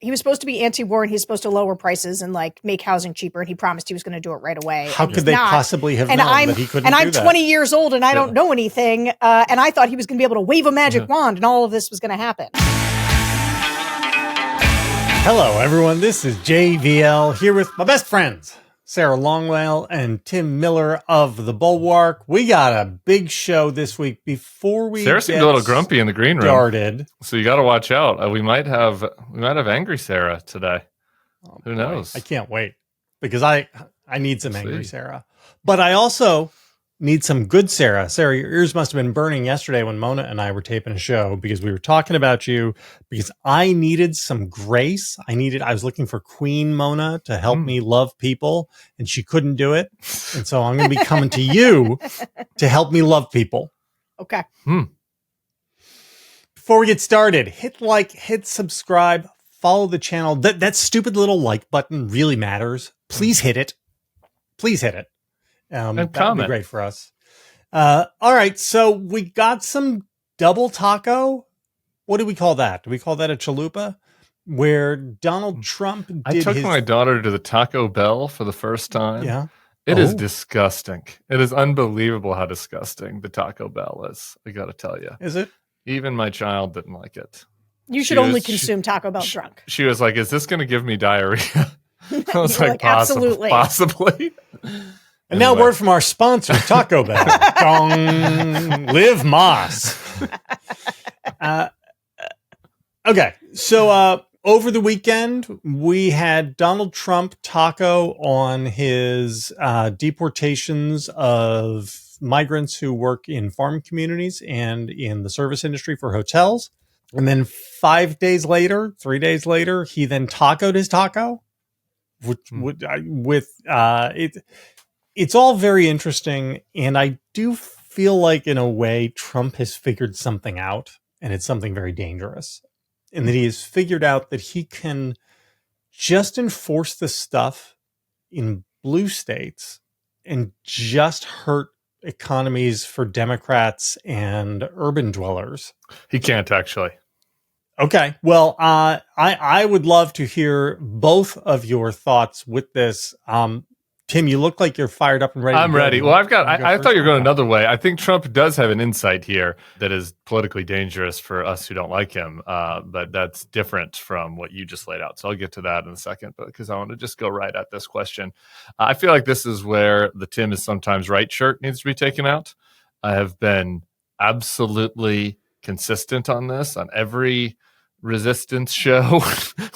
he was supposed to be anti-war and he's supposed to lower prices and like make housing cheaper. And he promised he was going to do it right away. How could they possibly have known that he couldn't do that? And I'm 20 years old and I don't know anything. And I thought he was going to be able to wave a magic wand and all of this was going to happen. Hello, everyone. This is JVL here with my best friends, Sarah Longwell and Tim Miller of the Bulwark. We got a big show this week. Before we Sarah seemed a little grumpy in the green room. Started. So you got to watch out. We might have angry Sarah today. Who knows? I can't wait because I need some angry Sarah, but I also need some good Sarah. Sarah, your ears must have been burning yesterday when Mona and I were taping a show because we were talking about you because I needed some grace. I was looking for Queen Mona to help me love people and she couldn't do it. And so I'm going to be coming to you to help me love people. Okay. Before we get started, hit like, hit subscribe, follow the channel. That stupid little like button really matters. Please hit it. Please hit it. And that would be great for us. All right. So we got some double taco. What do we call that? Do we call that a chalupa? Where Donald Trump did I took my daughter to the Taco Bell for the first time. Yeah. It is disgusting. It is unbelievable how disgusting the Taco Bell is. I got to tell you. Is it? Even my child didn't like it. You should only consume Taco Bell drunk. She was like, is this going to give me diarrhea? I was like, absolutely. Possibly. And now word from our sponsor, Taco Bell. Dong. Live Moss. Okay. So over the weekend, we had Donald Trump taco on his deportations of migrants who work in farm communities and in the service industry for hotels. And then 3 days later, he then tacoed his taco. It's all very interesting, and I do feel like, in a way, Trump has figured something out, and it's something very dangerous, and that he has figured out that he can just enforce this stuff in blue states and just hurt economies for Democrats and urban dwellers. He can't, actually. Okay. Well, I would love to hear both of your thoughts with this. Tim, you look like you're fired up and ready. I'm ready. Well, I thought you were going another way. I think Trump does have an insight here that is politically dangerous for us who don't like him. But that's different from what you just laid out. So I'll get to that in a second, but because I want to just go right at this question. I feel like this is where the Tim is sometimes right shirt needs to be taken out. I have been absolutely consistent on this on every resistance show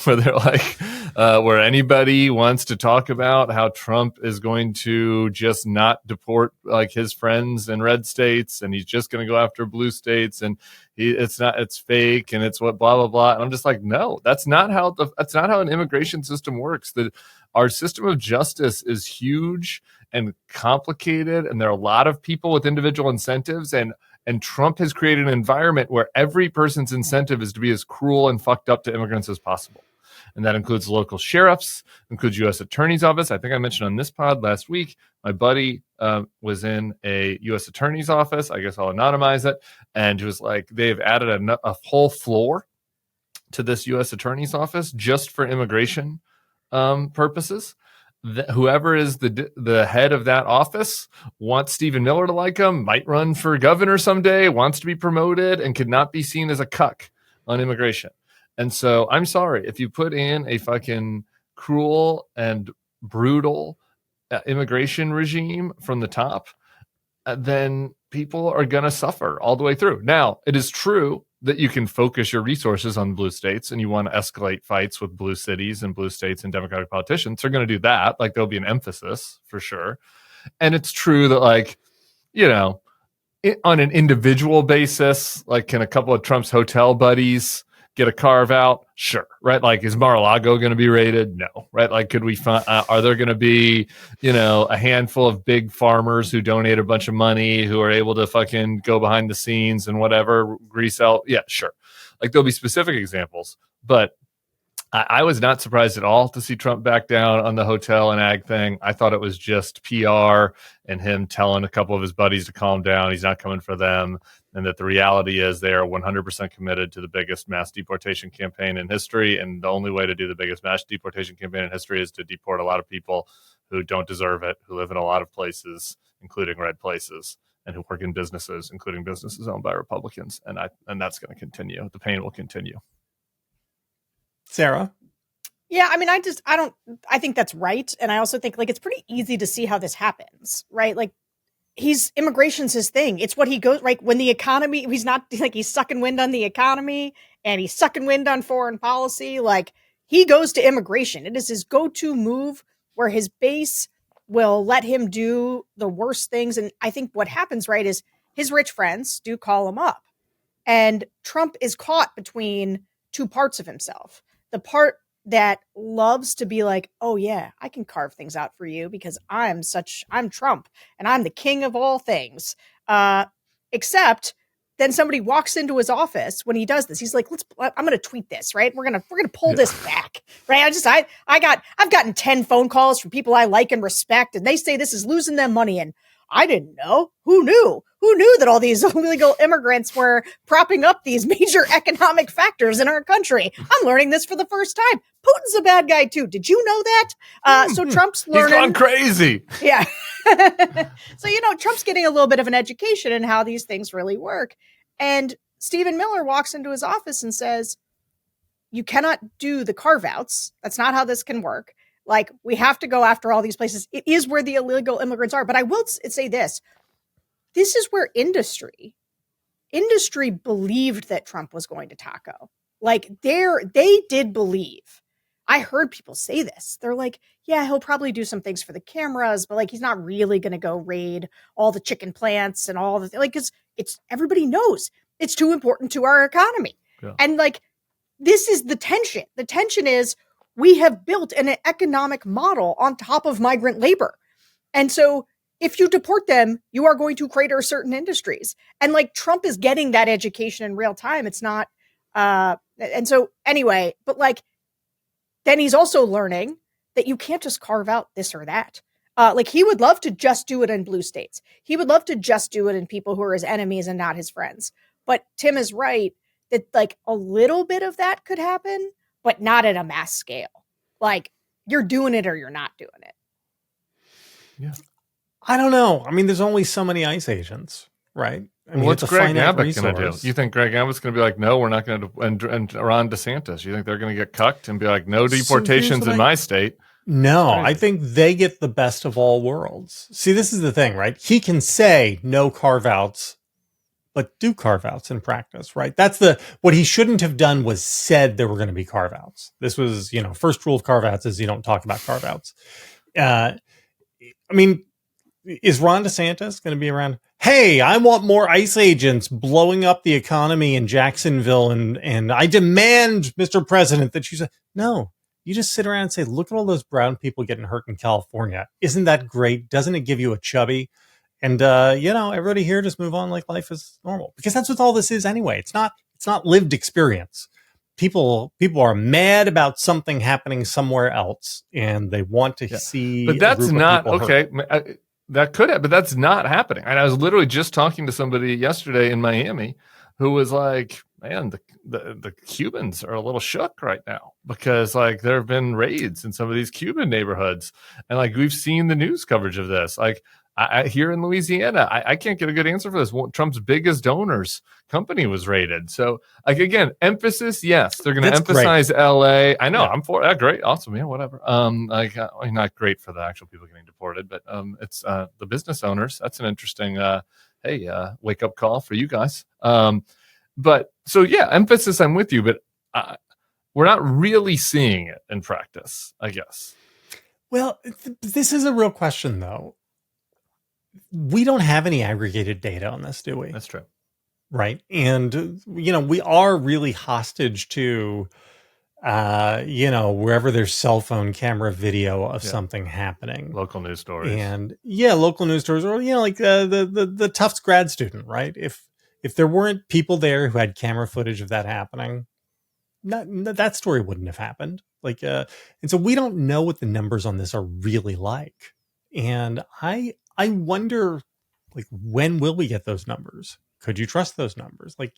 where they're like, where anybody wants to talk about how Trump is going to just not deport like his friends in red states and he's just going to go after blue states and it's fake and it's what blah blah blah. And I'm just like, no, that's not how an immigration system works. Our system of justice is huge and complicated, and there are a lot of people with individual incentives, and Trump has created an environment where every person's incentive is to be as cruel and fucked up to immigrants as possible. And that includes local sheriffs, includes U.S. Attorney's Office. I think I mentioned on this pod last week, my buddy was in a U.S. Attorney's Office. I guess I'll anonymize it. And he was like, they've added a whole floor to this U.S. Attorney's Office just for immigration purposes. Whoever is the head of that office wants Stephen Miller to like him, might run for governor someday, wants to be promoted, and could not be seen as a cuck on immigration. And so I'm sorry, if you put in a fucking cruel and brutal immigration regime from the top, then people are going to suffer all the way through. Now, it is true that you can focus your resources on blue states and you want to escalate fights with blue cities and blue states and Democratic politicians. They're going to do that. Like, there'll be an emphasis for sure. And it's true that, like, you know, on an individual basis, like, can a couple of Trump's hotel buddies get a carve out? Sure. Right. Like, is Mar-a-Lago going to be raided? No. Right. Like, could we find, are there going to be, you know, a handful of big farmers who donate a bunch of money who are able to fucking go behind the scenes and whatever, grease out? Yeah, sure. Like, there'll be specific examples, but I was not surprised at all to see Trump back down on the hotel and ag thing. I thought it was just PR and him telling a couple of his buddies to calm down. He's not coming for them. and that the reality is they are 100% committed to the biggest mass deportation campaign in history. And the only way to do the biggest mass deportation campaign in history is to deport a lot of people who don't deserve it, who live in a lot of places, including red places, and who work in businesses, including businesses owned by Republicans. And that's going to continue. The pain will continue. Sarah? Yeah, I mean, I think that's right. And I also think, like, it's pretty easy to see how this happens, right? Like, immigration's his thing. It's what he goes, right? When the economy, he's not like, he's sucking wind on the economy and he's sucking wind on foreign policy. Like, he goes to immigration. It is his go-to move where his base will let him do the worst things. And I think what happens, right, is his rich friends do call him up. And Trump is caught between two parts of himself. The part that loves to be like, oh yeah, I can carve things out for you because I'm Trump and I'm the king of all things. Except then somebody walks into his office when he does this. He's like, I'm going to tweet this, right? We're going to pull this back, right? I've gotten 10 phone calls from people I like and respect, and they say this is losing them money. And I didn't know. Who knew? Who knew that all these illegal immigrants were propping up these major economic factors in our country? I'm learning this for the first time. Putin's a bad guy too. Did you know that? So Trump's learning. He's gone crazy. Yeah. So, Trump's getting a little bit of an education in how these things really work. And Stephen Miller walks into his office and says, you cannot do the carve outs. That's not how this can work. Like, we have to go after all these places. It is where the illegal immigrants are. But I will say this. This is where industry believed that Trump was going to taco. Like, they did believe. I heard people say this. They're like, yeah, he'll probably do some things for the cameras, but like, he's not really going to go raid all the chicken plants and all the, like, because everybody knows it's too important to our economy. Yeah. And like, this is the tension. The tension is, we have built an economic model on top of migrant labor. And so if you deport them, you are going to crater certain industries. And like, Trump is getting that education in real time. It's not, and so anyway, but like, then he's also learning that you can't just carve out this or that. Like, he would love to just do it in blue states. He would love to just do it in people who are his enemies and not his friends. But Tim is right that like a little bit of that could happen, but not at a mass scale. Like, you're doing it or you're not doing it. Yeah. I don't know. I mean, there's only so many ICE agents, right? I mean, what's Greg Abbott going to do? You think Greg Abbott's going to be like, no, we're not going to, and Ron DeSantis, you think they're going to get cucked and be like, no deportations in my state? No, I think they get the best of all worlds. See, this is the thing, right? He can say no carve outs, but do carve outs in practice, right? That's what he shouldn't have done was said there were going to be carve outs. This was, first rule of carve outs is you don't talk about carve outs. I mean, is Ron DeSantis going to be around? Hey, I want more ICE agents blowing up the economy in Jacksonville. And I demand, Mr. President, that you say, no, you just sit around and say, look at all those brown people getting hurt in California. Isn't that great? Doesn't it give you a chubby? And, everybody here just move on like life is normal, because that's what all this is anyway. It's not lived experience. People are mad about something happening somewhere else and they want to see. But that's not okay. That could have, but that's not happening. And I was literally just talking to somebody yesterday in Miami who was like, man, the Cubans are a little shook right now because like there have been raids in some of these Cuban neighborhoods. And like, we've seen the news coverage of this. Like, I here in Louisiana, I can't get a good answer for this. Trump's biggest donors company was raided. So, like, again, emphasis, yes, they're going to emphasize great. LA. I know, yeah. I'm for that. Great, awesome, yeah, whatever. Not great for the actual people getting deported, but it's the business owners. That's an interesting, wake up call for you guys. But so yeah, emphasis. I'm with you, but we're not really seeing it in practice, I guess. Well, this is a real question, though. We don't have any aggregated data on this, do we? That's true. Right. And, we are really hostage to, wherever there's cell phone camera video of something happening. Local news stories. And local news stories, or, like the Tufts grad student, right? If there weren't people there who had camera footage of that happening, that story wouldn't have happened. Like, and so we don't know what the numbers on this are really like. And I wonder, like, when will we get those numbers? could you trust those numbers? Like,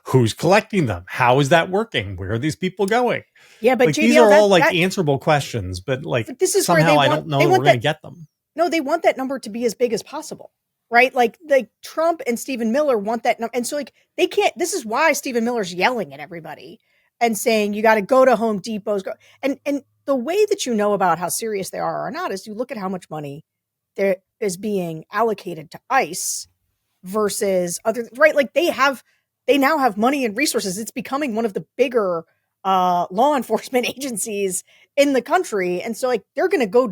who's collecting them? How is that working? Where are these people going? Yeah, but like, JBL, these are all like answerable questions, but like this is somehow where I don't know that we're going to get them. No, they want that number to be as big as possible, right? Like Trump and Stephen Miller want that number. And so like they can't, this is why Stephen Miller's yelling at everybody and saying, you got to go to Home Depot's go. And the way that you know about how serious they are or not is you look at how much money there is being allocated to ICE versus other, right? Like they now have money and resources. It's becoming one of the bigger law enforcement agencies in the country. And so like they're going to go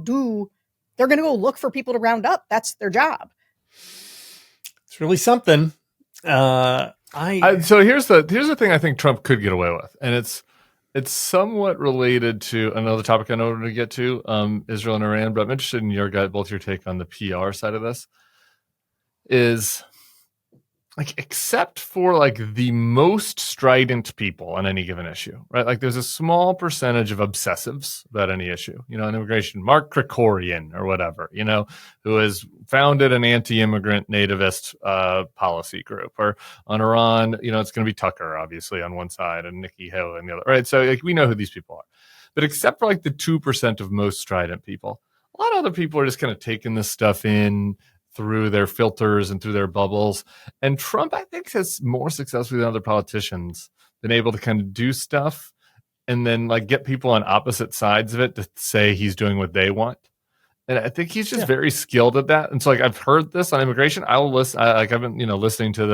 look for people to round up. That's their job. It's really something. So here's the thing I think Trump could get away with, and it's somewhat related to another topic I know we're going to get to, Israel and Iran, but I'm interested in both your take on the PR side of this. Is like, except for like the most strident people on any given issue, right? Like there's a small percentage of obsessives about any issue, on immigration, Mark Krikorian or whatever, who has founded an anti-immigrant nativist policy group, or on Iran, it's going to be Tucker, obviously, on one side and Nikki Haley on the other, right? So like, we know who these people are, but except for like the 2% of most strident people, a lot of other people are just kind of taking this stuff in through their filters and through their bubbles. And Trump, I think, has more successfully than other politicians been able to kind of do stuff and then like get people on opposite sides of it to say he's doing what they want. And I think he's just very skilled at that. And so like, I've heard this on immigration. I will listen. I've been, listening to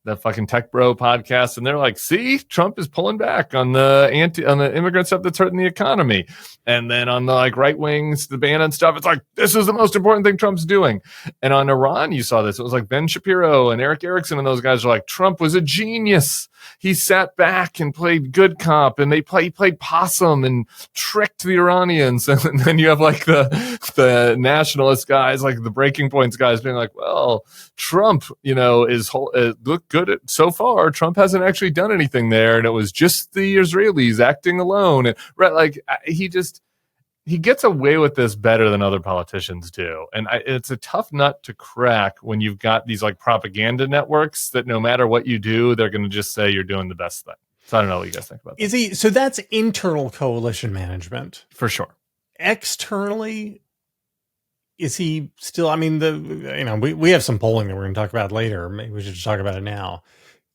the fucking Tech Bro podcast, and they're like, see, Trump is pulling back on the immigrant stuff that's hurting the economy. And then on the like right wings, the ban and stuff, it's like, this is the most important thing Trump's doing. And on Iran, you saw this. It was like Ben Shapiro and Eric Erickson and those guys are like, Trump was a genius. He sat back and played good cop, and he played possum and tricked the Iranians. And then you have like the nationalist guys, like the Breaking Points guys, being like, well, Trump, is look good at so far. Trump hasn't actually done anything there, and it was just the Israelis acting alone. And right, like he gets away with this better than other politicians do. And it's a tough nut to crack when you've got these like propaganda networks that no matter what you do, they're going to just say you're doing the best thing. So I don't know what you guys think about that. So that's internal coalition management. For sure. Externally, is he still, I mean, we have some polling that we're going to talk about later. Maybe we should just talk about it now.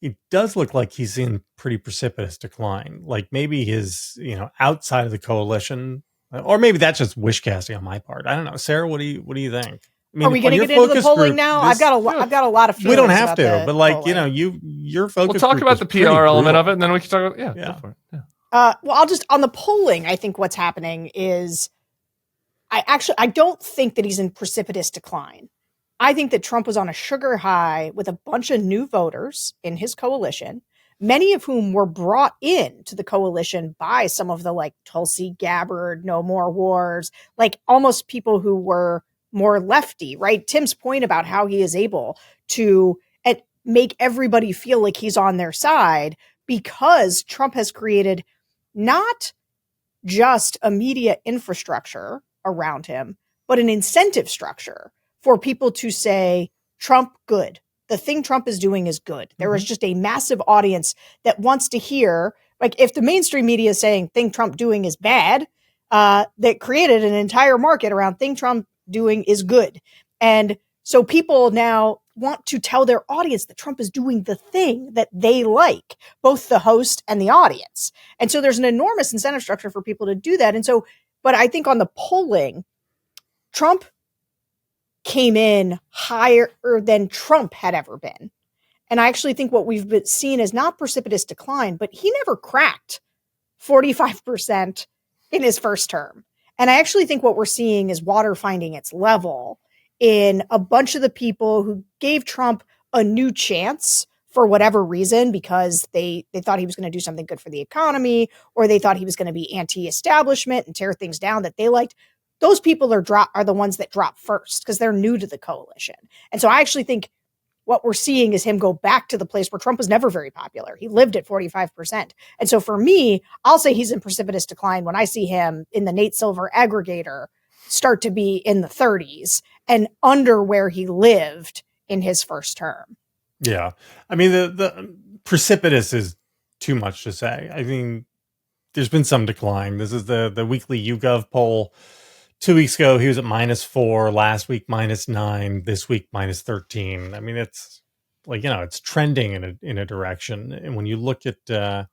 It does look like he's in pretty precipitous decline. Like maybe his, outside of the coalition, or maybe that's just wish casting on my part. I don't know. Sarah, what do you think? I mean, are we going to get into the polling now? I've got a lot of feelings. We don't have to, but like, your focus. We'll talk about the PR element of it, and then we can talk about, go for it. Yeah. Well, I'll just, on the polling, I think what's happening is I don't think that he's in precipitous decline. I think that Trump was on a sugar high with a bunch of new voters in his coalition, many of whom were brought in to the coalition by some of the like Tulsi Gabbard, No More Wars, like almost people who were more lefty, right? Tim's point about how he is able to make everybody feel like he's on their side because Trump has created not just a media infrastructure around him, but an incentive structure for people to say, Trump, good. The thing Trump is doing is good. Mm-hmm. There is just a massive audience that wants to hear, like if the mainstream media is saying thing Trump doing is bad, that created an entire market around thing Trump doing is good. And so people now want to tell their audience that Trump is doing the thing that they like, both the host and the audience. And so there's an enormous incentive structure for people to do that. And so, but I think on the polling, Trump came in higher than Trump had ever been. And I actually think what we've been seen is not precipitous decline, but he never cracked 45% in his first term. And I actually think what we're seeing is water finding its level in a bunch of the people who gave Trump a new chance for whatever reason, because they thought he was going to do something good for the economy, or they thought he was going to be anti-establishment and tear things down that they liked. Those people are the ones that drop first because they're new to the coalition. And so I actually think what we're seeing is him go back to the place where Trump was never very popular. He lived at 45%. And so for me, I'll say he's in precipitous decline when I see him in the Nate Silver aggregator start to be in the 30s and under where he lived in his first term. Yeah. I mean, the precipitous is too much to say. I mean, there's been some decline. This is the weekly YouGov poll. 2 weeks ago, he was at -4. Last week, -9. This week, -13. I mean, it's like, it's trending in a direction. And when you look at,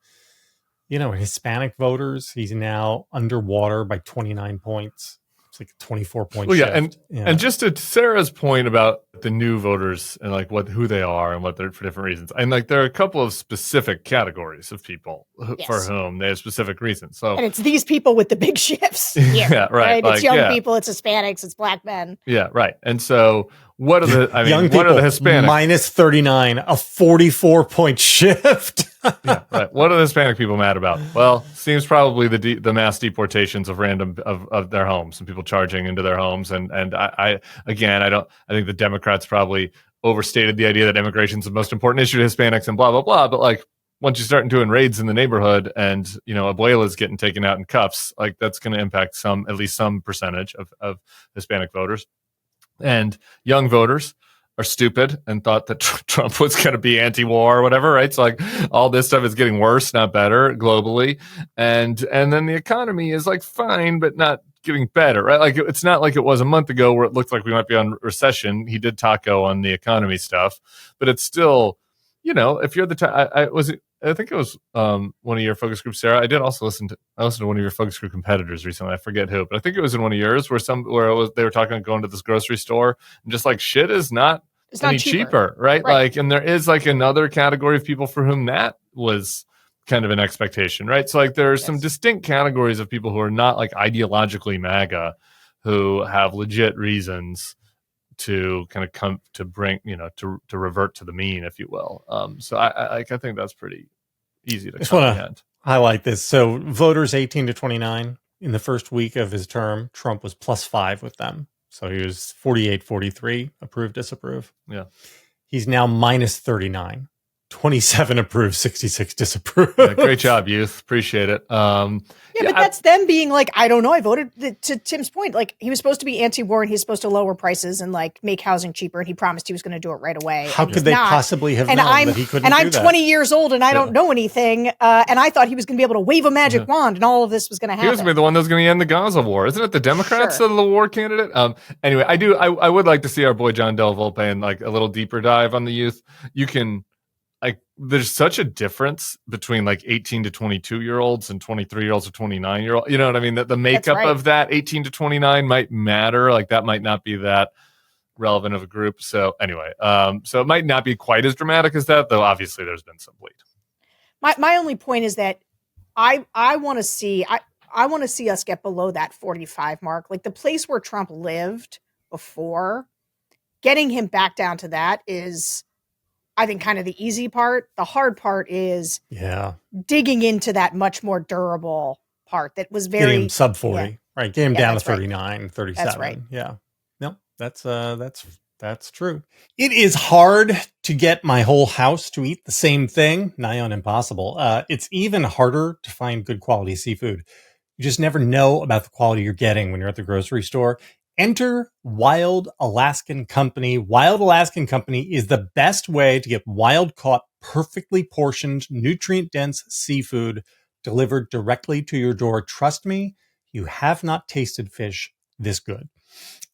Hispanic voters, he's now underwater by 29 points. It's like a 24-point Well, yeah, shift. and just to Sarah's point about the new voters and like who they are and what they're for different reasons, and like there are a couple of specific categories of people for whom they have specific reasons. So, and it's these people with the big shifts. Here, yeah, right. It's young people, it's Hispanics, it's black men. Yeah, right. And so, what are the? I mean, young what people, are the Hispanics? -39, a 44-point shift. Yeah, right. What are the Hispanic people mad about? Well, seems probably the mass deportations of random of their homes and people charging into their homes. And I think the Democrats probably overstated the idea that immigration is the most important issue to Hispanics and blah blah blah. But like once you start doing raids in the neighborhood and abuelas getting taken out in cuffs, like that's going to impact at least some percentage of Hispanic voters. And young voters are stupid and thought that Trump was going to be anti-war or whatever, right? So like all this stuff is getting worse, not better globally. And then the economy is like fine, but not getting better, right? Like it's not like it was a month ago where it looked like we might be on recession. He did taco on the economy stuff, but it's still, if you're I think it was one of your focus groups, Sarah. I did also listen to one of your focus group competitors recently. I forget who, but I think it was in one of yours where they were talking about going to this grocery store and just like shit is not any cheaper, right? Like, and there is like another category of people for whom that was kind of an expectation, right? So like there are some distinct categories of people who are not like ideologically MAGA, who have legit reasons to kind of come to bring, to revert to the mean, if you will. So I think that's pretty easy to comprehend. Highlight this. So voters 18 to 29 in the first week of his term, Trump was +5 with them. So he was 48-43 approve, disapprove. Yeah. He's now -39. 27 approve, 66 disapprove. Yeah, great job, youth. Appreciate it. But that's them being like, I don't know. I voted to Tim's point. Like he was supposed to be anti-war and he's supposed to lower prices and like make housing cheaper. And he promised he was going to do it right away. How could they possibly have known that he couldn't do that? And I'm 20 years old and I don't know anything. And I thought he was going to be able to wave a magic wand and all of this was going to happen. He was going to be the one that was going to end the Gaza war. Isn't it the Democrats that are the war candidate? Anyway, I would like to see our boy John Del Volpe in like a little deeper dive on the youth. You can, like, there's such a difference between like 18 to 22-year-olds and 23-year-olds or 29-year-olds. You know what I mean? That the makeup of that 18 to 29 might matter. Like that might not be that relevant of a group. So anyway, so it might not be quite as dramatic as that, though. Obviously, there's been some bleed. My only point is that I want to see us get below that 45 mark. Like the place where Trump lived before, getting him back down to that is, I think, kind of the easy part. The hard part is digging into that much more durable part that was very... Getting him sub 40, right? Get him down to 39, 37. That's right. Yeah. No, that's true. It is hard to get my whole house to eat the same thing. Nigh on impossible. It's even harder to find good quality seafood. You just never know about the quality you're getting when you're at the grocery store. Enter Wild Alaskan Company. Wild Alaskan Company is the best way to get wild-caught, perfectly portioned, nutrient-dense seafood delivered directly to your door. Trust me, you have not tasted fish this good.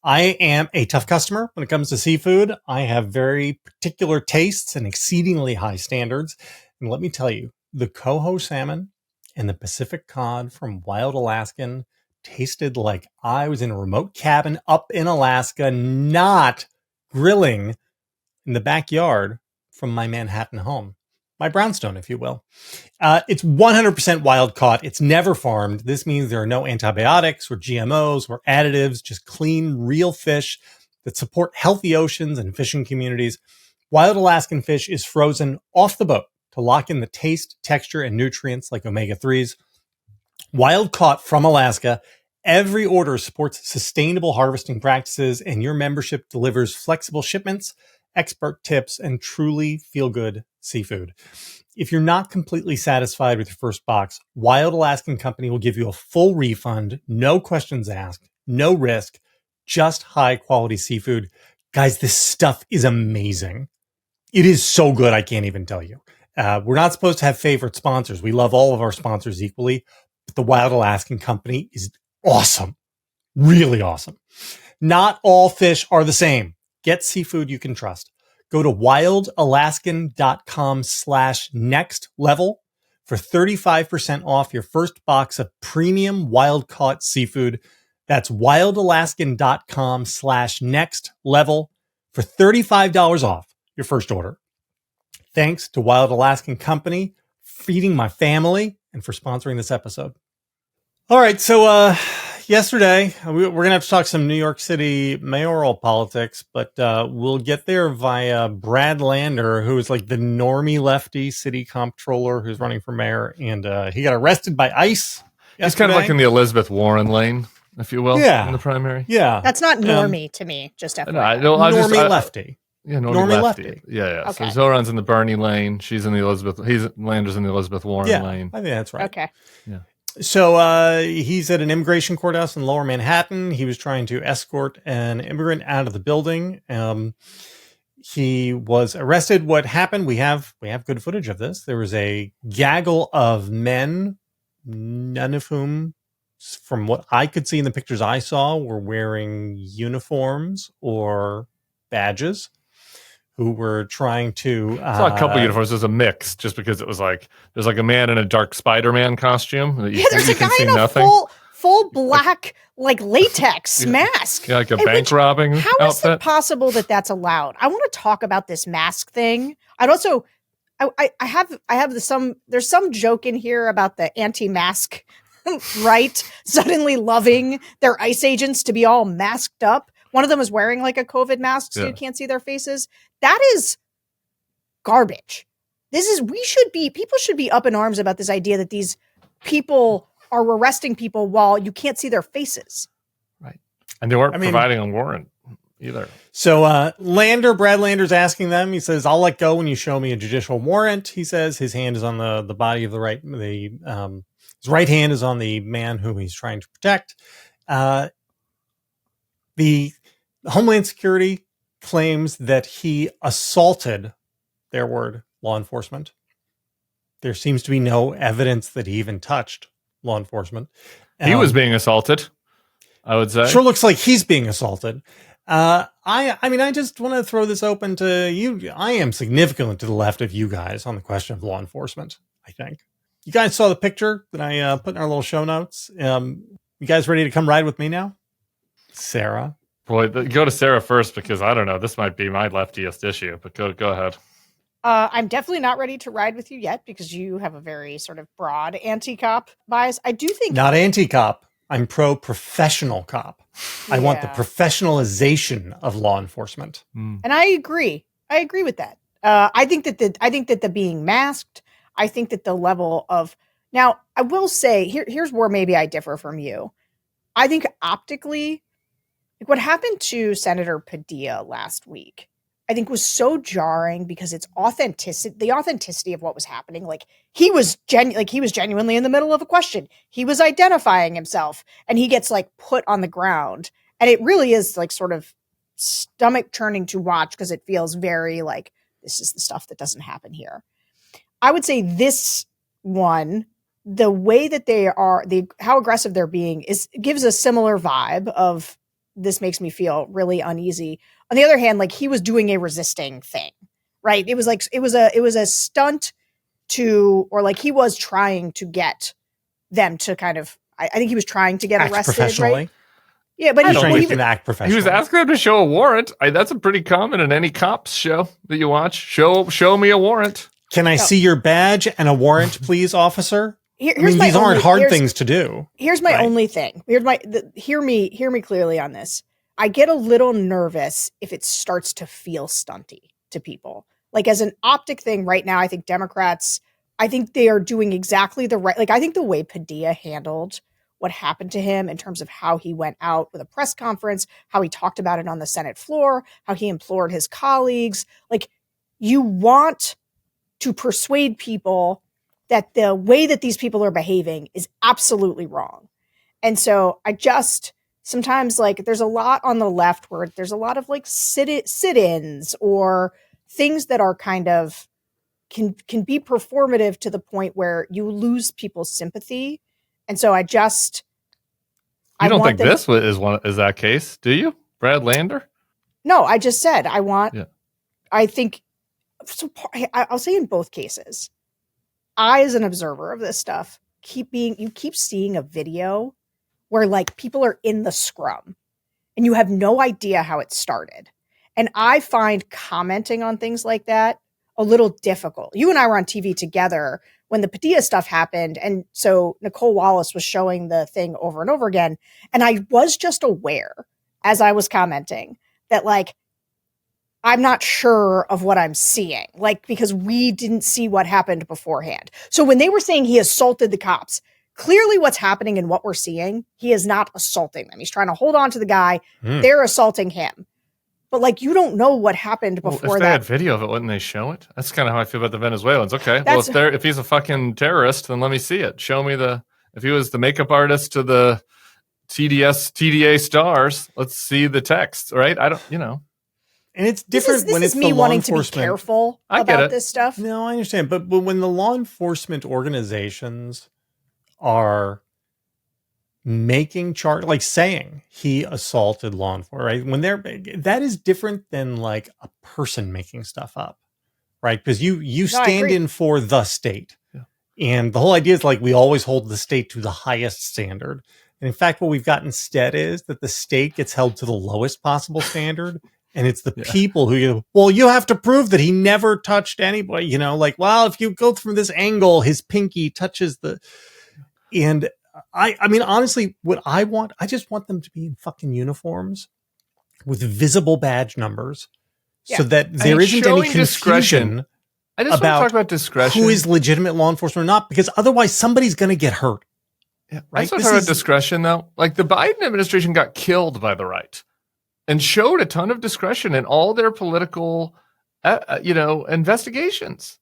I am a tough customer when it comes to seafood. I have very particular tastes and exceedingly high standards. And let me tell you, the coho salmon and the Pacific cod from Wild Alaskan tasted like I was in a remote cabin up in Alaska, not grilling in the backyard from my Manhattan home. My brownstone, if you will. It's 100% wild caught. It's never farmed. This means there are no antibiotics or GMOs or additives, just clean, real fish that support healthy oceans and fishing communities. Wild Alaskan fish is frozen off the boat to lock in the taste, texture, and nutrients like omega-3s. Wild caught from Alaska. Every order supports sustainable harvesting practices, and your membership delivers flexible shipments, expert tips, and truly feel-good seafood. If you're not completely satisfied with your first box, Wild Alaskan Company will give you a full refund, no questions asked, no risk, just high-quality seafood. Guys, this stuff is amazing. It is so good, I can't even tell you. We're not supposed to have favorite sponsors. We love all of our sponsors equally, but the Wild Alaskan Company is awesome. Really awesome. Not all fish are the same. Get seafood you can trust. Go to wildalaskan.com/next level for 35% off your first box of premium wild caught seafood. That's wildalaskan.com/next level for $35 off your first order. Thanks to Wild Alaskan Company, feeding my family, and for sponsoring this episode. All right, so yesterday, we're going to have to talk some New York City mayoral politics, but we'll get there via Brad Lander, who is like the normie lefty city comptroller who's running for mayor, and he got arrested by ICE yesterday. He's kind of like in the Elizabeth Warren lane, if you will, in the primary. Yeah. That's not normie to me, just FYI. Normie lefty. Yeah, normie lefty. Yeah. Okay. So Zohran's in the Bernie lane. Lander's in the Elizabeth Warren lane. I think that's right. Okay. Yeah. So he's at an immigration courthouse in Lower Manhattan. He was trying to escort an immigrant out of the building. He was arrested. What happened? We have good footage of this. There was a gaggle of men, none of whom, from what I could see in the pictures I saw, were wearing uniforms or badges, who were trying to... I saw a couple uniforms. There's a mix, just because it was like, there's like a man in a dark Spider-Man costume. That There's a guy in a full black, like latex mask. Yeah, like a bank robbing outfit. How is it possible that that's allowed? I want to talk about this mask thing. I'd also... I have there's some joke in here about the anti-mask right suddenly loving their ICE agents to be all masked up. One of them is wearing like a COVID mask so you can't see their faces. That is garbage. People should be up in arms about this idea that these people are arresting people while you can't see their faces. Right. And they weren't providing a warrant either. So Brad Lander's asking them, he says, I'll let go when you show me a judicial warrant. He says his hand is on the body of his right hand is on the man whom he's trying to protect. The Homeland Security claims that he assaulted, their word, law enforcement. There seems to be no evidence that he even touched law enforcement. He was being assaulted, I would say. Sure looks like he's being assaulted. I just want to throw this open to you. I am significantly to the left of you guys on the question of law enforcement, I think. You guys saw the picture that I put in our little show notes. You guys ready to come ride with me now? Sarah? Boy, go to Sarah first, because I don't know. This might be my leftiest issue, but go ahead. I'm definitely not ready to ride with you yet, because you have a very sort of broad anti-cop bias. I do think... Not anti-cop. I'm pro-professional cop. I want the professionalization of law enforcement. And I agree. I agree with that. I think that the being masked, I think that the level of... Now, I will say, here's where maybe I differ from you. I think optically, like what happened to Senator Padilla last week, I think was so jarring because the authenticity of what was happening. Like he was genuinely in the middle of a question. He was identifying himself and he gets like put on the ground. And it really is like sort of stomach churning to watch, because it feels very like, this is the stuff that doesn't happen here. I would say this one, the way that they are, how aggressive they're being gives a similar vibe of, this makes me feel really uneasy. On the other hand, like he was doing a resisting thing, right? It was a stunt or like he was trying to get them to kind of, I think he was trying to get act arrested, professionally. Right? Yeah, but he can act professionally. He was asking them to show a warrant. That's a pretty common in any cops show that you watch. Show me a warrant. Can I see your badge and a warrant, please, officer? These aren't hard things to do. Here's my only thing. Hear me clearly on this. I get a little nervous if it starts to feel stunty to people. Like as an optic thing right now, I think Democrats, I think they are doing exactly the right, like I think the way Padilla handled what happened to him in terms of how he went out with a press conference, how he talked about it on the Senate floor, how he implored his colleagues. Like you want to persuade people that the way that these people are behaving is absolutely wrong. And so I just sometimes like there's a lot on the left where there's a lot of like sit-ins or things that are kind of can be performative to the point where you lose people's sympathy. And so I don't think this is that case, do you, Brad Lander? No, I just said I think so. I'll say in both cases, I, as an observer of this stuff, you keep seeing a video where like people are in the scrum and you have no idea how it started. And I find commenting on things like that a little difficult. You and I were on TV together when the Padilla stuff happened. And so Nicole Wallace was showing the thing over and over again. And I was just aware as I was commenting that like, I'm not sure of what I'm seeing, like, because we didn't see what happened beforehand. So when they were saying he assaulted the cops, clearly what's happening and what we're seeing, he is not assaulting them. He's trying to hold on to the guy. They're assaulting him. But like, you don't know what happened before if they had video of it, wouldn't they show it? That's kind of how I feel about the Venezuelans. Okay, well, if he's a fucking terrorist, then let me see it. Show me if he was the makeup artist to the TDA stars, let's see the text, right? I don't, And it's different when it's me the wanting law enforcement. To be careful about this stuff. No, I understand. But when the law enforcement organizations are making charge, like saying he assaulted law enforcement, right? That is different than like a person making stuff up, right? Because you stand in for the state. Yeah. And the whole idea is like we always hold the state to the highest standard. And in fact, what we've got instead is that the state gets held to the lowest possible standard. And it's the people who, you have to prove that he never touched anybody, if you go from this angle, his pinky touches and I mean, honestly, what I just want them to be in fucking uniforms with visible badge numbers so that there isn't any confusion I just want to talk about discretion. Who is legitimate law enforcement or not, because otherwise somebody's going to get hurt. Yeah, right. I just want to talk about discretion, though. Like the Biden administration got killed by the right. And showed a ton of discretion in all their political, investigations.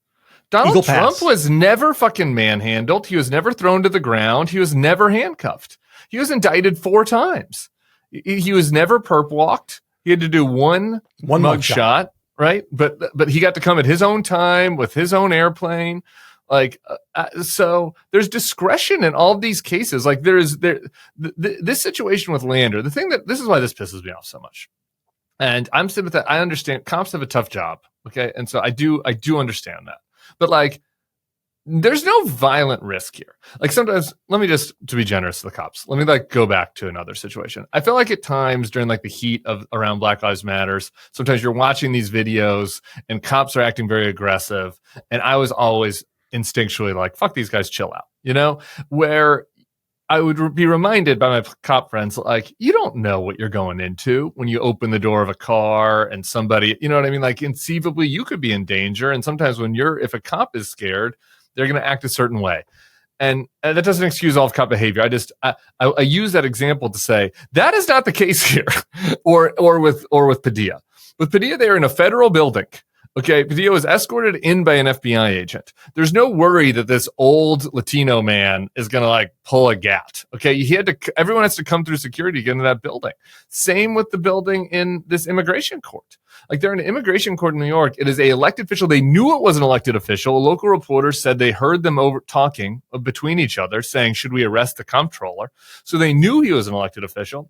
Donald Trump was never fucking manhandled. He was never thrown to the ground. He was never handcuffed. He was indicted 4 times. He was never perp walked. He had to do one mug shot, right? But he got to come at his own time with his own airplane. Like, so there's discretion in all of these cases. Like this situation with Lander, this is why this pisses me off so much. And I'm sympathetic. I understand cops have a tough job. Okay. And so I do understand that, but like, there's no violent risk here. Like sometimes, to be generous to the cops, let me go back to another situation. I feel like at times during like the heat of around Black Lives Matters, sometimes you're watching these videos and cops are acting very aggressive. And I was always instinctually like, fuck these guys, chill out, where I would be reminded by my cop friends, like, you don't know what you're going into when you open the door of a car and somebody, you know what I mean? Like conceivably you could be in danger. And sometimes if a cop is scared, they're going to act a certain way. And that doesn't excuse all of cop behavior. I use that example to say that is not the case here or with Padilla. With Padilla, they're in a federal building. Okay, Padilla was escorted in by an FBI agent. There's no worry that this old Latino man is going to pull a gat. Okay, everyone has to come through security to get into that building. Same with the building in this immigration court. Like they're in an immigration court in New York. It is an elected official. They knew it was an elected official. A local reporter said they heard them over talking between each other saying, should we arrest the comptroller? So they knew he was an elected official.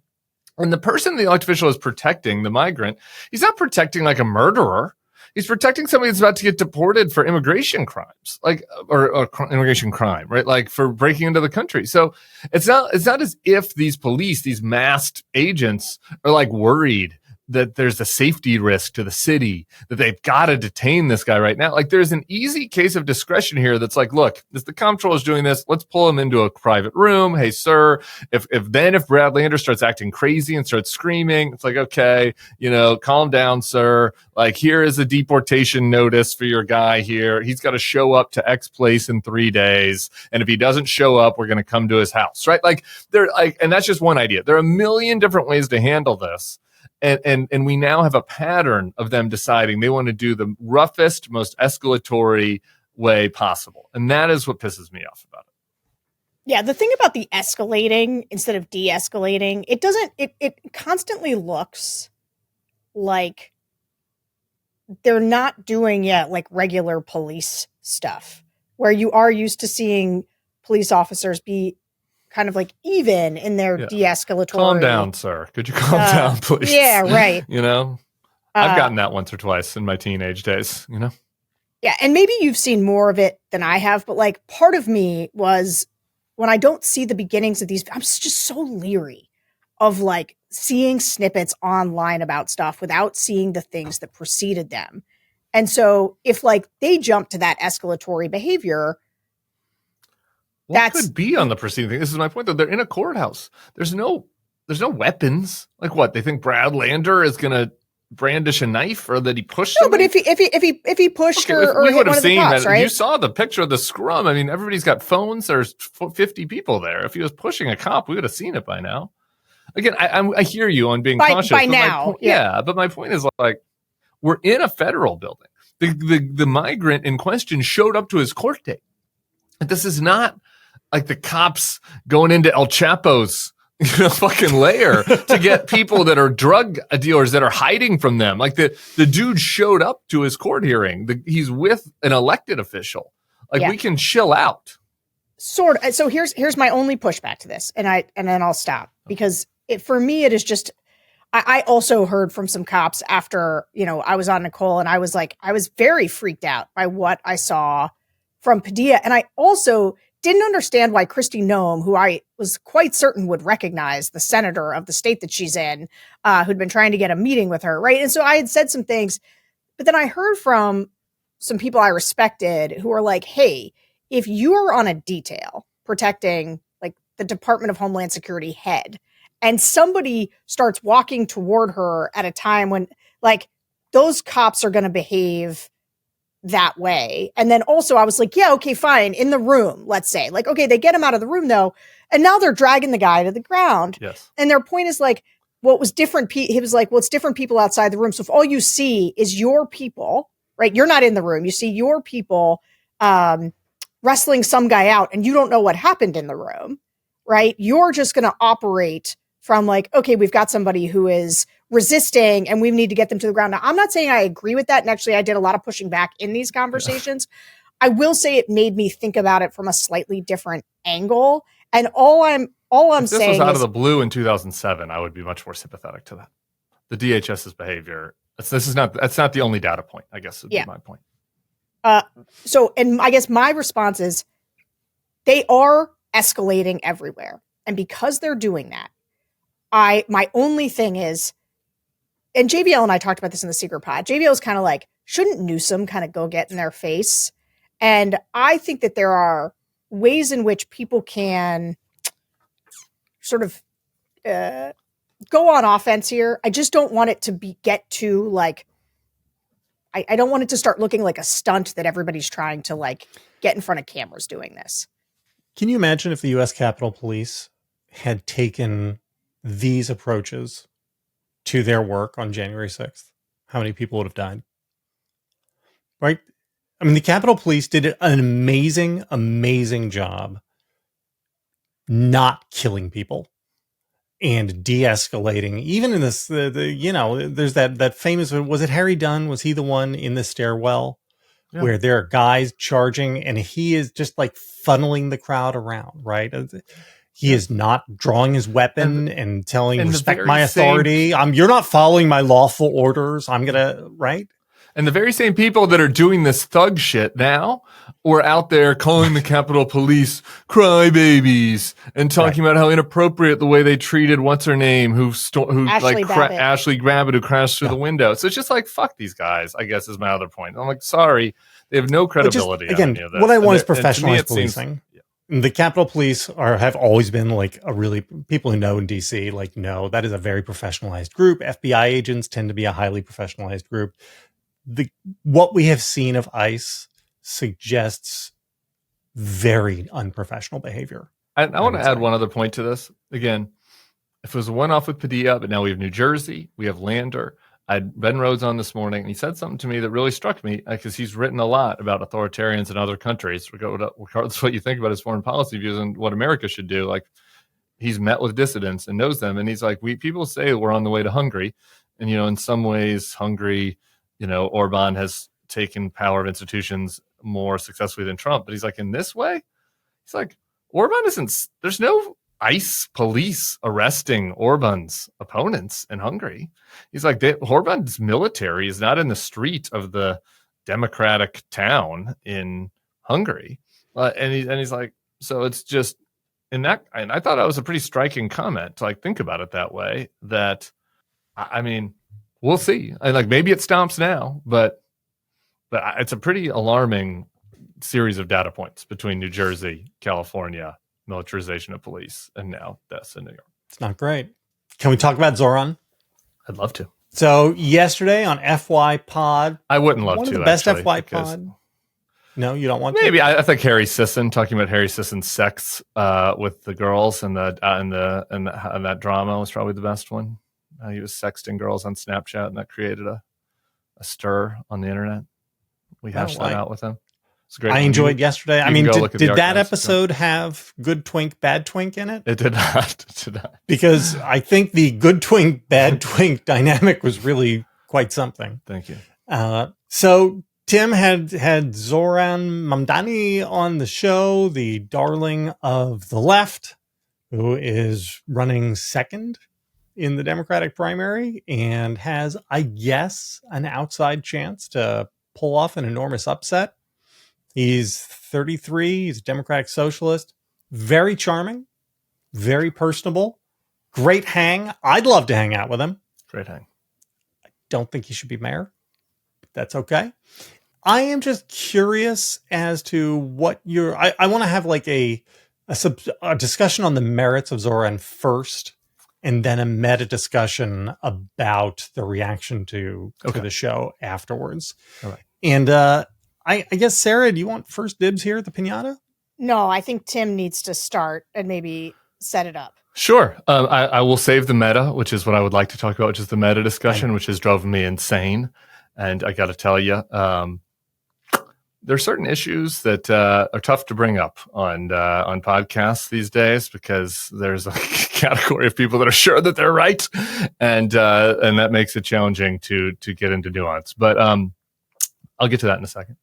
And the person the elected official is protecting, the migrant, he's not protecting like a murderer. He's protecting somebody that's about to get deported for immigration crimes, or immigration crime, right? Like for breaking into the country. So it's not as if these police, these masked agents are worried that there's a safety risk to the city, that they've got to detain this guy right now. Like there's an easy case of discretion here that's like, look, if the comptroller is doing this, let's pull him into a private room. Hey, sir, if Brad Lander starts acting crazy and starts screaming, it's like, okay, calm down, sir. Like here is a deportation notice for your guy here. He's got to show up to X place in 3 days. And if he doesn't show up, we're going to come to his house, right? And that's just one idea. There are a million different ways to handle this. And we now have a pattern of them deciding they want to do the roughest, most escalatory way possible. And that is what pisses me off about it. Yeah, the thing about the escalating instead of de-escalating, it constantly looks like they're not doing yet like regular police stuff where you are used to seeing police officers be kind of like even in their de-escalatory. Calm down, sir. Could you calm down, please? Yeah, right. You know, I've gotten that once or twice in my teenage days, you know? Yeah, and maybe you've seen more of it than I have, but like part of me was when I don't see the beginnings of these, I'm just so leery of like seeing snippets online about stuff without seeing the things that preceded them. And so if like they jump to that escalatory behavior, what could be on the preceding thing? This is my point, though. They're in a courthouse. There's no weapons. Like what? They think Brad Lander is going to brandish a knife, or that he pushed? No, but if he pushed or we hit would one have of the seen cops, that. right? You saw the picture of the scrum. I mean, everybody's got phones. There's 50 people there. If he was pushing a cop, we would have seen it by now. Again, I hear you on being cautious. By now, but my point is like we're in a federal building. The migrant in question showed up to his court date. This is not like the cops going into El Chapo's fucking lair to get people that are drug dealers that are hiding from them. Like the dude showed up to his court hearing. He's with an elected official. Like we can chill out. Sort of. So here's my only pushback to this, and then I'll stop, because for me it is just. I also heard from some cops after I was on Nicole, and I was very freaked out by what I saw from Padilla, and I also didn't understand why Kristi Noem, who I was quite certain would recognize the senator of the state that she's in, who'd been trying to get a meeting with her, right? And so I had said some things, but then I heard from some people I respected who were like, hey, if you're on a detail protecting like the Department of Homeland Security head, and somebody starts walking toward her at a time when like those cops are going to behave that way. And then also I was like, yeah, okay, fine. In the room, let's say like, okay, they get him out of the room though. And now they're dragging the guy to the ground. Yes. And their point is like, what was different? He was like, well, it's different people outside the room. So if all you see is your people, right? You're not in the room. You see your people wrestling some guy out and you don't know what happened in the room, right? You're just going to operate from like, okay, we've got somebody who is resisting and we need to get them to the ground. Now, I'm not saying I agree with that. And actually, I did a lot of pushing back in these conversations. I will say it made me think about it from a slightly different angle. And all I'm saying is, this was out of the blue in 2007, I would be much more sympathetic to that. The DHS's behavior. That's not the only data point, I guess would be my point. So, and I guess my response is they are escalating everywhere. And because they're doing that, my only thing is, and JVL and I talked about this in the secret pod, JVL is kind of like, shouldn't Newsom kind of go get in their face? And I think that there are ways in which people can sort of go on offense here. I just don't want it to get to like, I don't want it to start looking like a stunt that everybody's trying to like get in front of cameras doing this. Can you imagine if the U.S. Capitol Police had taken these approaches to their work on January 6th? How many people would have died? Right? I mean, the Capitol Police did an amazing, amazing job not killing people and de-escalating. Even in this, there's that famous, was it Harry Dunn? Was he the one in the stairwell where there are guys charging and he is just like funneling the crowd around, right? He is not drawing his weapon and telling, respect my authority. You're not following my lawful orders. I'm going to, right? And the very same people that are doing this thug shit now were out there calling the Capitol Police crybabies and talking about how inappropriate the way they treated what's her name, Ashley Babbitt, who crashed through the window. So it's just like, fuck these guys, I guess is my other point. I'm like, sorry, they have no credibility. Again, on any of this. What I want is professionalized policing. Seems, the Capitol Police have always been like people who know in DC, like, no, that is a very professionalized group. FBI agents tend to be a highly professionalized group. What we have seen of ICE suggests very unprofessional behavior. I want to add one other point to this. Again, if it was a one-off with Padilla, but now we have New Jersey, we have Lander. I had Ben Rhodes on this morning, and he said something to me that really struck me because he's written a lot about authoritarians in other countries, regardless of what you think about his foreign policy views and what America should do. Like, he's met with dissidents and knows them, and he's like, people say we're on the way to Hungary, and in some ways, Hungary Orban has taken power of institutions more successfully than Trump. But he's like, in this way, he's like, Orban there's no ICE police arresting Orban's opponents in Hungary. He's like, Orban's military is not in the street of the democratic town in Hungary. And he's like, so it's just in that. And I thought that was a pretty striking comment to think about it that way. That, I mean, we'll see. And maybe it stomps now, but it's a pretty alarming series of data points between New Jersey, California, militarization of police, and now this in New York. It's not great. Can we talk about Zohran? I'd love to. So yesterday on FYPod, I wouldn't love one to. One of the best actually, FYPod. No, you don't want maybe to? I think Harry Sisson, talking about Harry Sisson's sex with the girls and that drama was probably the best one. He was sexting girls on Snapchat, and that created a stir on the internet. We hashed that out with him. It's great. I enjoyed yesterday. I mean, did that episode have good twink, bad twink in it? It did not. It did not. Because I think the good twink, bad twink dynamic was really quite something. Thank you. So Tim had Zohran Mamdani on the show, the darling of the left, who is running second in the Democratic primary and has, I guess, an outside chance to pull off an enormous upset. He's 33. He's a Democratic socialist. Very charming, very personable, great hang. I'd love to hang out with him. Great hang. I don't think he should be mayor, but that's okay. I am just curious as to what I want to have a discussion on the merits of Zohran first, and then a meta discussion about the reaction to the show afterwards. All right. And I guess, Sarah, do you want first dibs here at the piñata? No, I think Tim needs to start and maybe set it up. Sure. I will save the meta, which is what I would like to talk about, which is the meta discussion, which has driven me insane. And I got to tell you, there are certain issues that are tough to bring up on podcasts these days, because there's a category of people that are sure that they're right, and that makes it challenging to get into nuance. But I'll get to that in a second.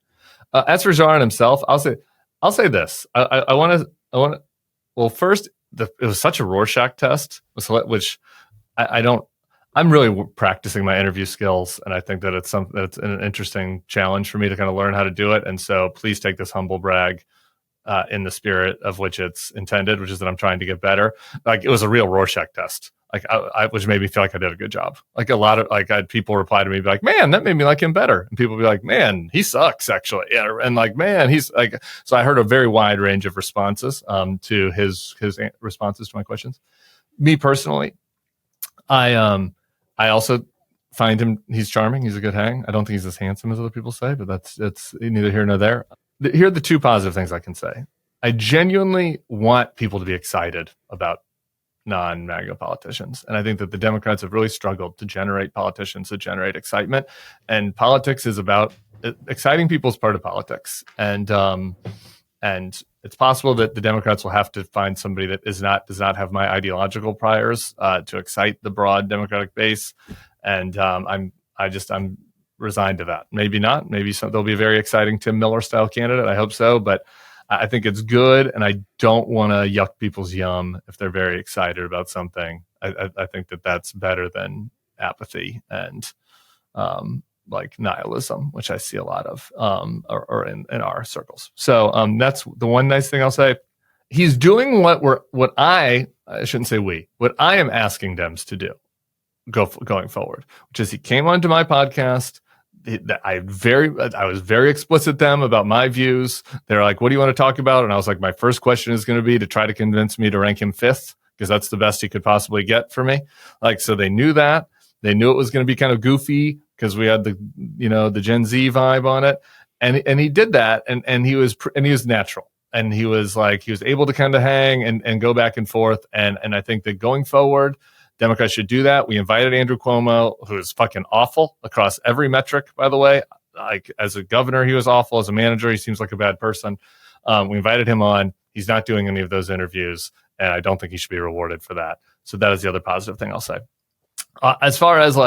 As for Zohran himself, I'll say this. I want to. Well, first, it was such a Rorschach test, which I don't. I'm really practicing my interview skills, and I think that it's an interesting challenge for me to kind of learn how to do it. And so, please take this humble brag in the spirit of which it's intended, which is that I'm trying to get better. It was a real Rorschach test. Which made me feel like I did a good job. I had people reply to me, be like, "Man, that made me like him better," and people be like, "Man, he sucks," actually, yeah, and man, he's like. So I heard a very wide range of responses to his responses to my questions. Me personally, I also find he's charming. He's a good hang. I don't think he's as handsome as other people say, but it's neither here nor there. Here are the two positive things I can say. I genuinely want people to be excited about non-MAGA politicians. And I think that the Democrats have really struggled to generate politicians that generate excitement. And politics is about exciting people is part of politics. And it's possible that the Democrats will have to find somebody that does not have my ideological priors to excite the broad Democratic base. And I'm resigned to that. Maybe not. Maybe there'll be a very exciting Tim Miller style candidate. I hope so. But I think it's good, and I don't want to yuck people's yum if they're very excited about something. I think that that's better than apathy and nihilism, which I see a lot of or in our circles. So that's the one nice thing I'll say. He's doing what I shouldn't say what I am asking Dems to do going forward, which is he came onto my podcast. I was very explicit to them about my views. They're like, "What do you want to talk about?" And I was like, "My first question is going to be to try to convince me to rank him fifth, because that's the best he could possibly get for me." So they knew that. They knew it was going to be kind of goofy because we had the Gen Z vibe on it, and he did that, and he was natural, and he was able to kind of hang and go back and forth, and I think that going forward, Democrats should do that. We invited Andrew Cuomo, who is fucking awful across every metric, by the way. As a governor, he was awful. As a manager, he seems like a bad person. We invited him on. He's not doing any of those interviews, and I don't think he should be rewarded for that. So that is the other positive thing I'll say. As far as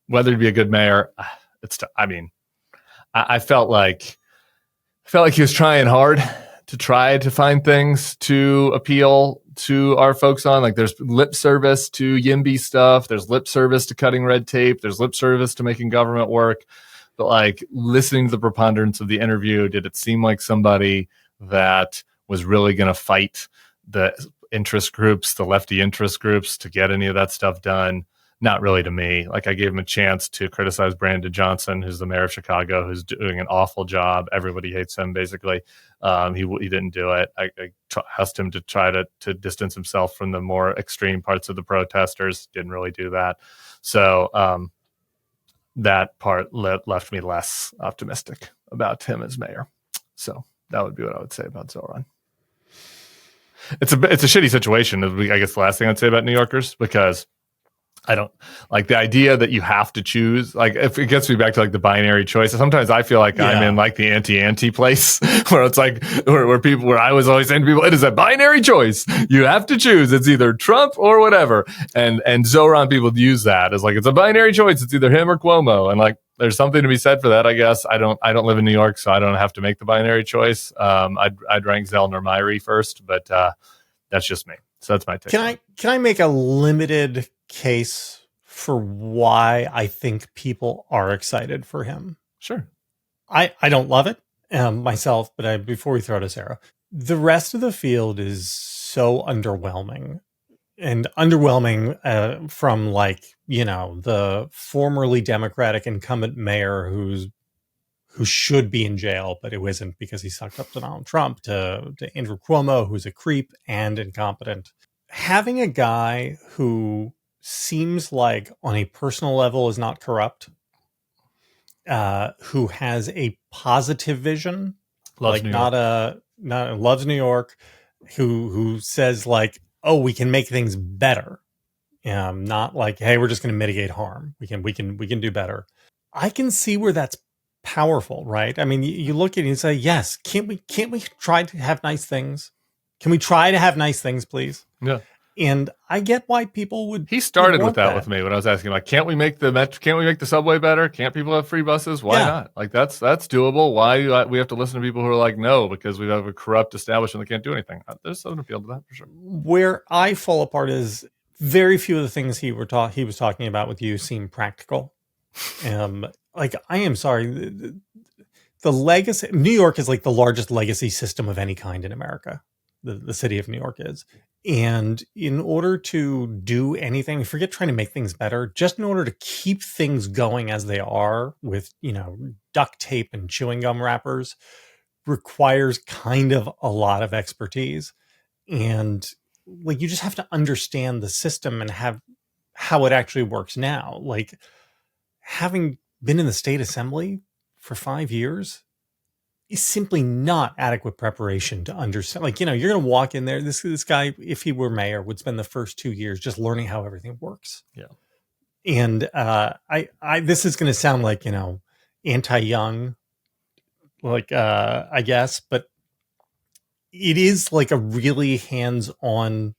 whether to be a good mayor, I mean, I felt like he was trying hard to try to find things to appeal to our folks on. Like, there's lip service to YIMBY stuff. There's lip service to cutting red tape. There's lip service to making government work. But like, listening to the preponderance of the interview, did it seem like somebody that was really going to fight the interest groups, the lefty interest groups, to get any of that stuff done? Not really to me. Like, I gave him a chance to criticize Brandon Johnson, who's the mayor of Chicago, who's doing an awful job. Everybody hates him, basically. He didn't do it. I asked him to try to distance himself from the more extreme parts of the protesters. Didn't really do that. So that part left me less optimistic about him as mayor. So that would be what I would say about Zohran. It's a shitty situation. I guess the last thing I'd say about New Yorkers, because I don't like the idea that you have to choose. Like, if it gets me back to like the binary choice, sometimes I feel like I'm in like the anti place where it's like where I was always saying to people, it is a binary choice. You have to choose. It's either Trump or whatever. And Zohran people use that as like, it's a binary choice. It's either him or Cuomo. And like, there's something to be said for that, I guess. I don't live in New York, so I don't have to make the binary choice. I'd rank Zellner Myrie first, but that's just me. So that's my take. Can I make a limited case for why I think people are excited for him? Sure. I don't love it myself, but before we throw to Sarah, the rest of the field is so underwhelming. And underwhelming from like, the formerly Democratic incumbent mayor who should be in jail, but who isn't because he sucked up to Donald Trump, to Andrew Cuomo, who's a creep and incompetent. Having a guy who seems like on a personal level is not corrupt, who has a positive vision, loves New York, who says like, oh, we can make things better. Not like, hey, we're just going to mitigate harm. We can do better. I can see where that's powerful, right? I mean, you look at it and say, yes, can't we try to have nice things? Can we try to have nice things, please? Yeah. And I get why people would. He started with that with me when I was asking, like, can't we make the subway better? Can't people have free buses? Why not? Like, that's doable. Why we have to listen to people who are like, no, because we have a corrupt establishment that can't do anything. There's something appeal to that for sure. Where I fall apart is very few of the things he was talking about with you seem practical. Like, I am sorry, the legacy. New York is like the largest legacy system of any kind in America. The city of New York is. And in order to do anything, forget trying to make things better, just in order to keep things going as they are with, duct tape and chewing gum wrappers, requires kind of a lot of expertise. And like, you just have to understand the system and how it actually works now. Like, having been in the state assembly for 5 years is simply not adequate preparation to understand. Like, you're going to walk in there. This guy, if he were mayor, would spend the first 2 years just learning how everything works. Yeah. And this is going to sound like, anti-young, like, I guess, but it is like a really hands-on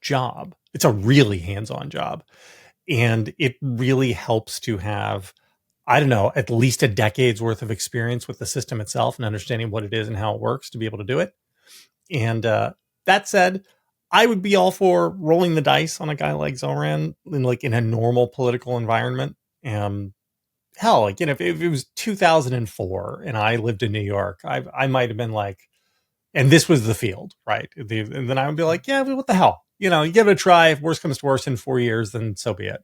job. It's a really hands-on job. And it really helps to have, I don't know, at least a decade's worth of experience with the system itself and understanding what it is and how it works to be able to do it. And that said, I would be all for rolling the dice on a guy like Zohran in a normal political environment. Hell, like, if it was 2004 and I lived in New York, I might have been like, and this was the field, right? And then I would be like, yeah, what the hell? You give it a try. If worse comes to worse in 4 years, then so be it.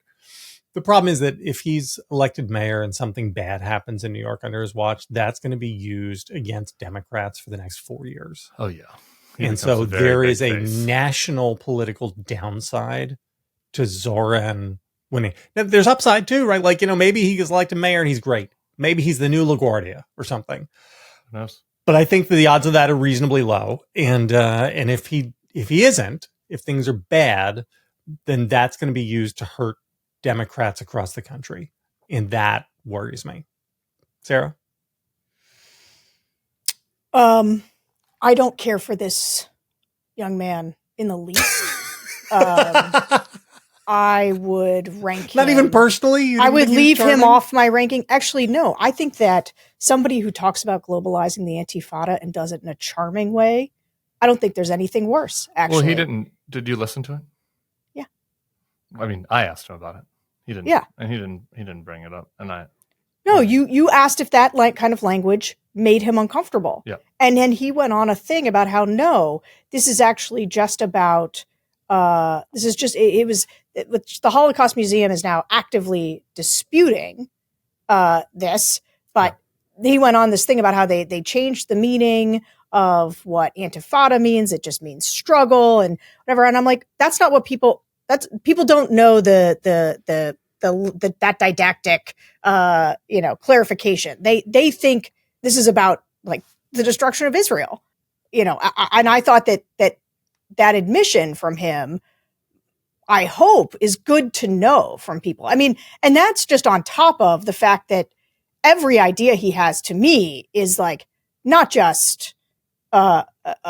The problem is that if he's elected mayor and something bad happens in New York under his watch, that's going to be used against Democrats for the next 4 years. Oh, yeah. And so there is a national political downside to Zohran winning. Now, there's upside too, right? Like, maybe he gets elected mayor and he's great. Maybe he's the new LaGuardia or something. Nice. But I think that the odds of that are reasonably low. And if he isn't, if things are bad, then that's going to be used to hurt Democrats across the country. And that worries me. Sarah? I don't care for this young man in the least. I would rank him. Not even personally? I would leave him off my ranking. Actually, no. I think that somebody who talks about globalizing the Intifada and does it in a charming way, I don't think there's anything worse, actually. Well, he didn't. Did you listen to it? Yeah. I mean, I asked him about it. He didn't. Yeah. And he didn't bring it up. And No, you asked if that kind of language made him uncomfortable. Yeah. And then he went on a thing about how, no, this is actually just about, it was, which the Holocaust Museum is now actively disputing this, but he went on this thing about how they changed the meaning of what Intifada means. It just means struggle and whatever. And I'm like, that's not what people don't know that didactic, clarification. They think this is about like the destruction of Israel, and I thought that admission from him, I hope, is good to know from people. I mean, and that's just on top of the fact that every idea he has to me is like not just a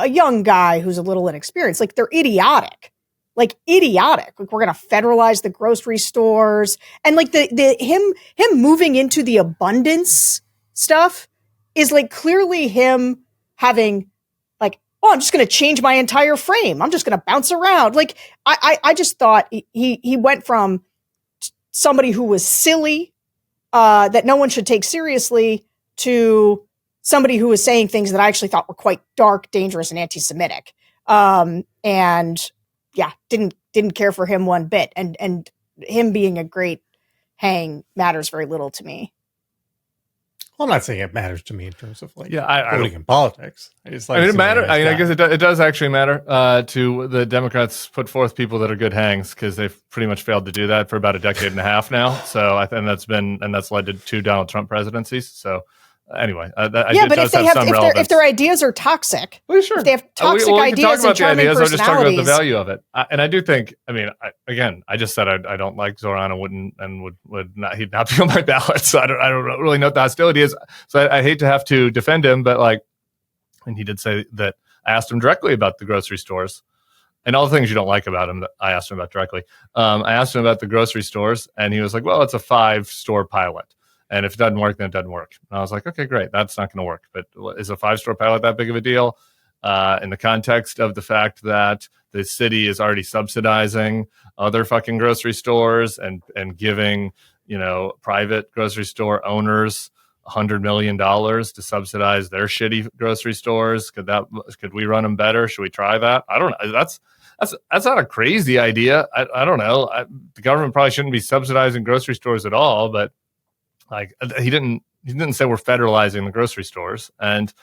young guy who's a little inexperienced, like they're idiotic. Like we're going to federalize the grocery stores, and like him moving into the abundance stuff is like clearly him having like, oh, I'm just going to change my entire frame. I'm just going to bounce around. Like I just thought he went from somebody who was silly, that no one should take seriously, to somebody who was saying things that I actually thought were quite dark, dangerous, and anti-Semitic. And yeah, didn't care for him one bit. And him being a great hang matters very little to me. Well, I'm not saying it matters to me in terms of like voting in politics. It's like, it matters. I guess it does actually matter to the Democrats put forth people that are good hangs, because they've pretty much failed to do that for about a decade and a half now. So that's led to 2 Donald Trump presidencies. So anyway, but if their ideas are toxic, well, sure. If they have toxic ideas and charming personalities, I was just talking about the value of it, and I do think. I mean, I just said I don't like Zohran and would not. He'd not be on my ballot, so I don't really know what the hostility is. So I hate to have to defend him, but like, and he did say that I asked him directly about the grocery stores and all the things you don't like about him that I asked him about directly. I asked him about the grocery stores, and he was like, "Well, it's a 5-store pilot. And if it doesn't work, then it doesn't work." And I was like, okay, great. That's not going to work. But is a 5-store pilot that big of a deal in the context of the fact that the city is already subsidizing other fucking grocery stores and giving, private grocery store owners $100 million to subsidize their shitty grocery stores? Could we run them better? Should we try that? I don't know. That's not a crazy idea. I don't know. The government probably shouldn't be subsidizing grocery stores at all, but like he didn't say we're federalizing the grocery stores. And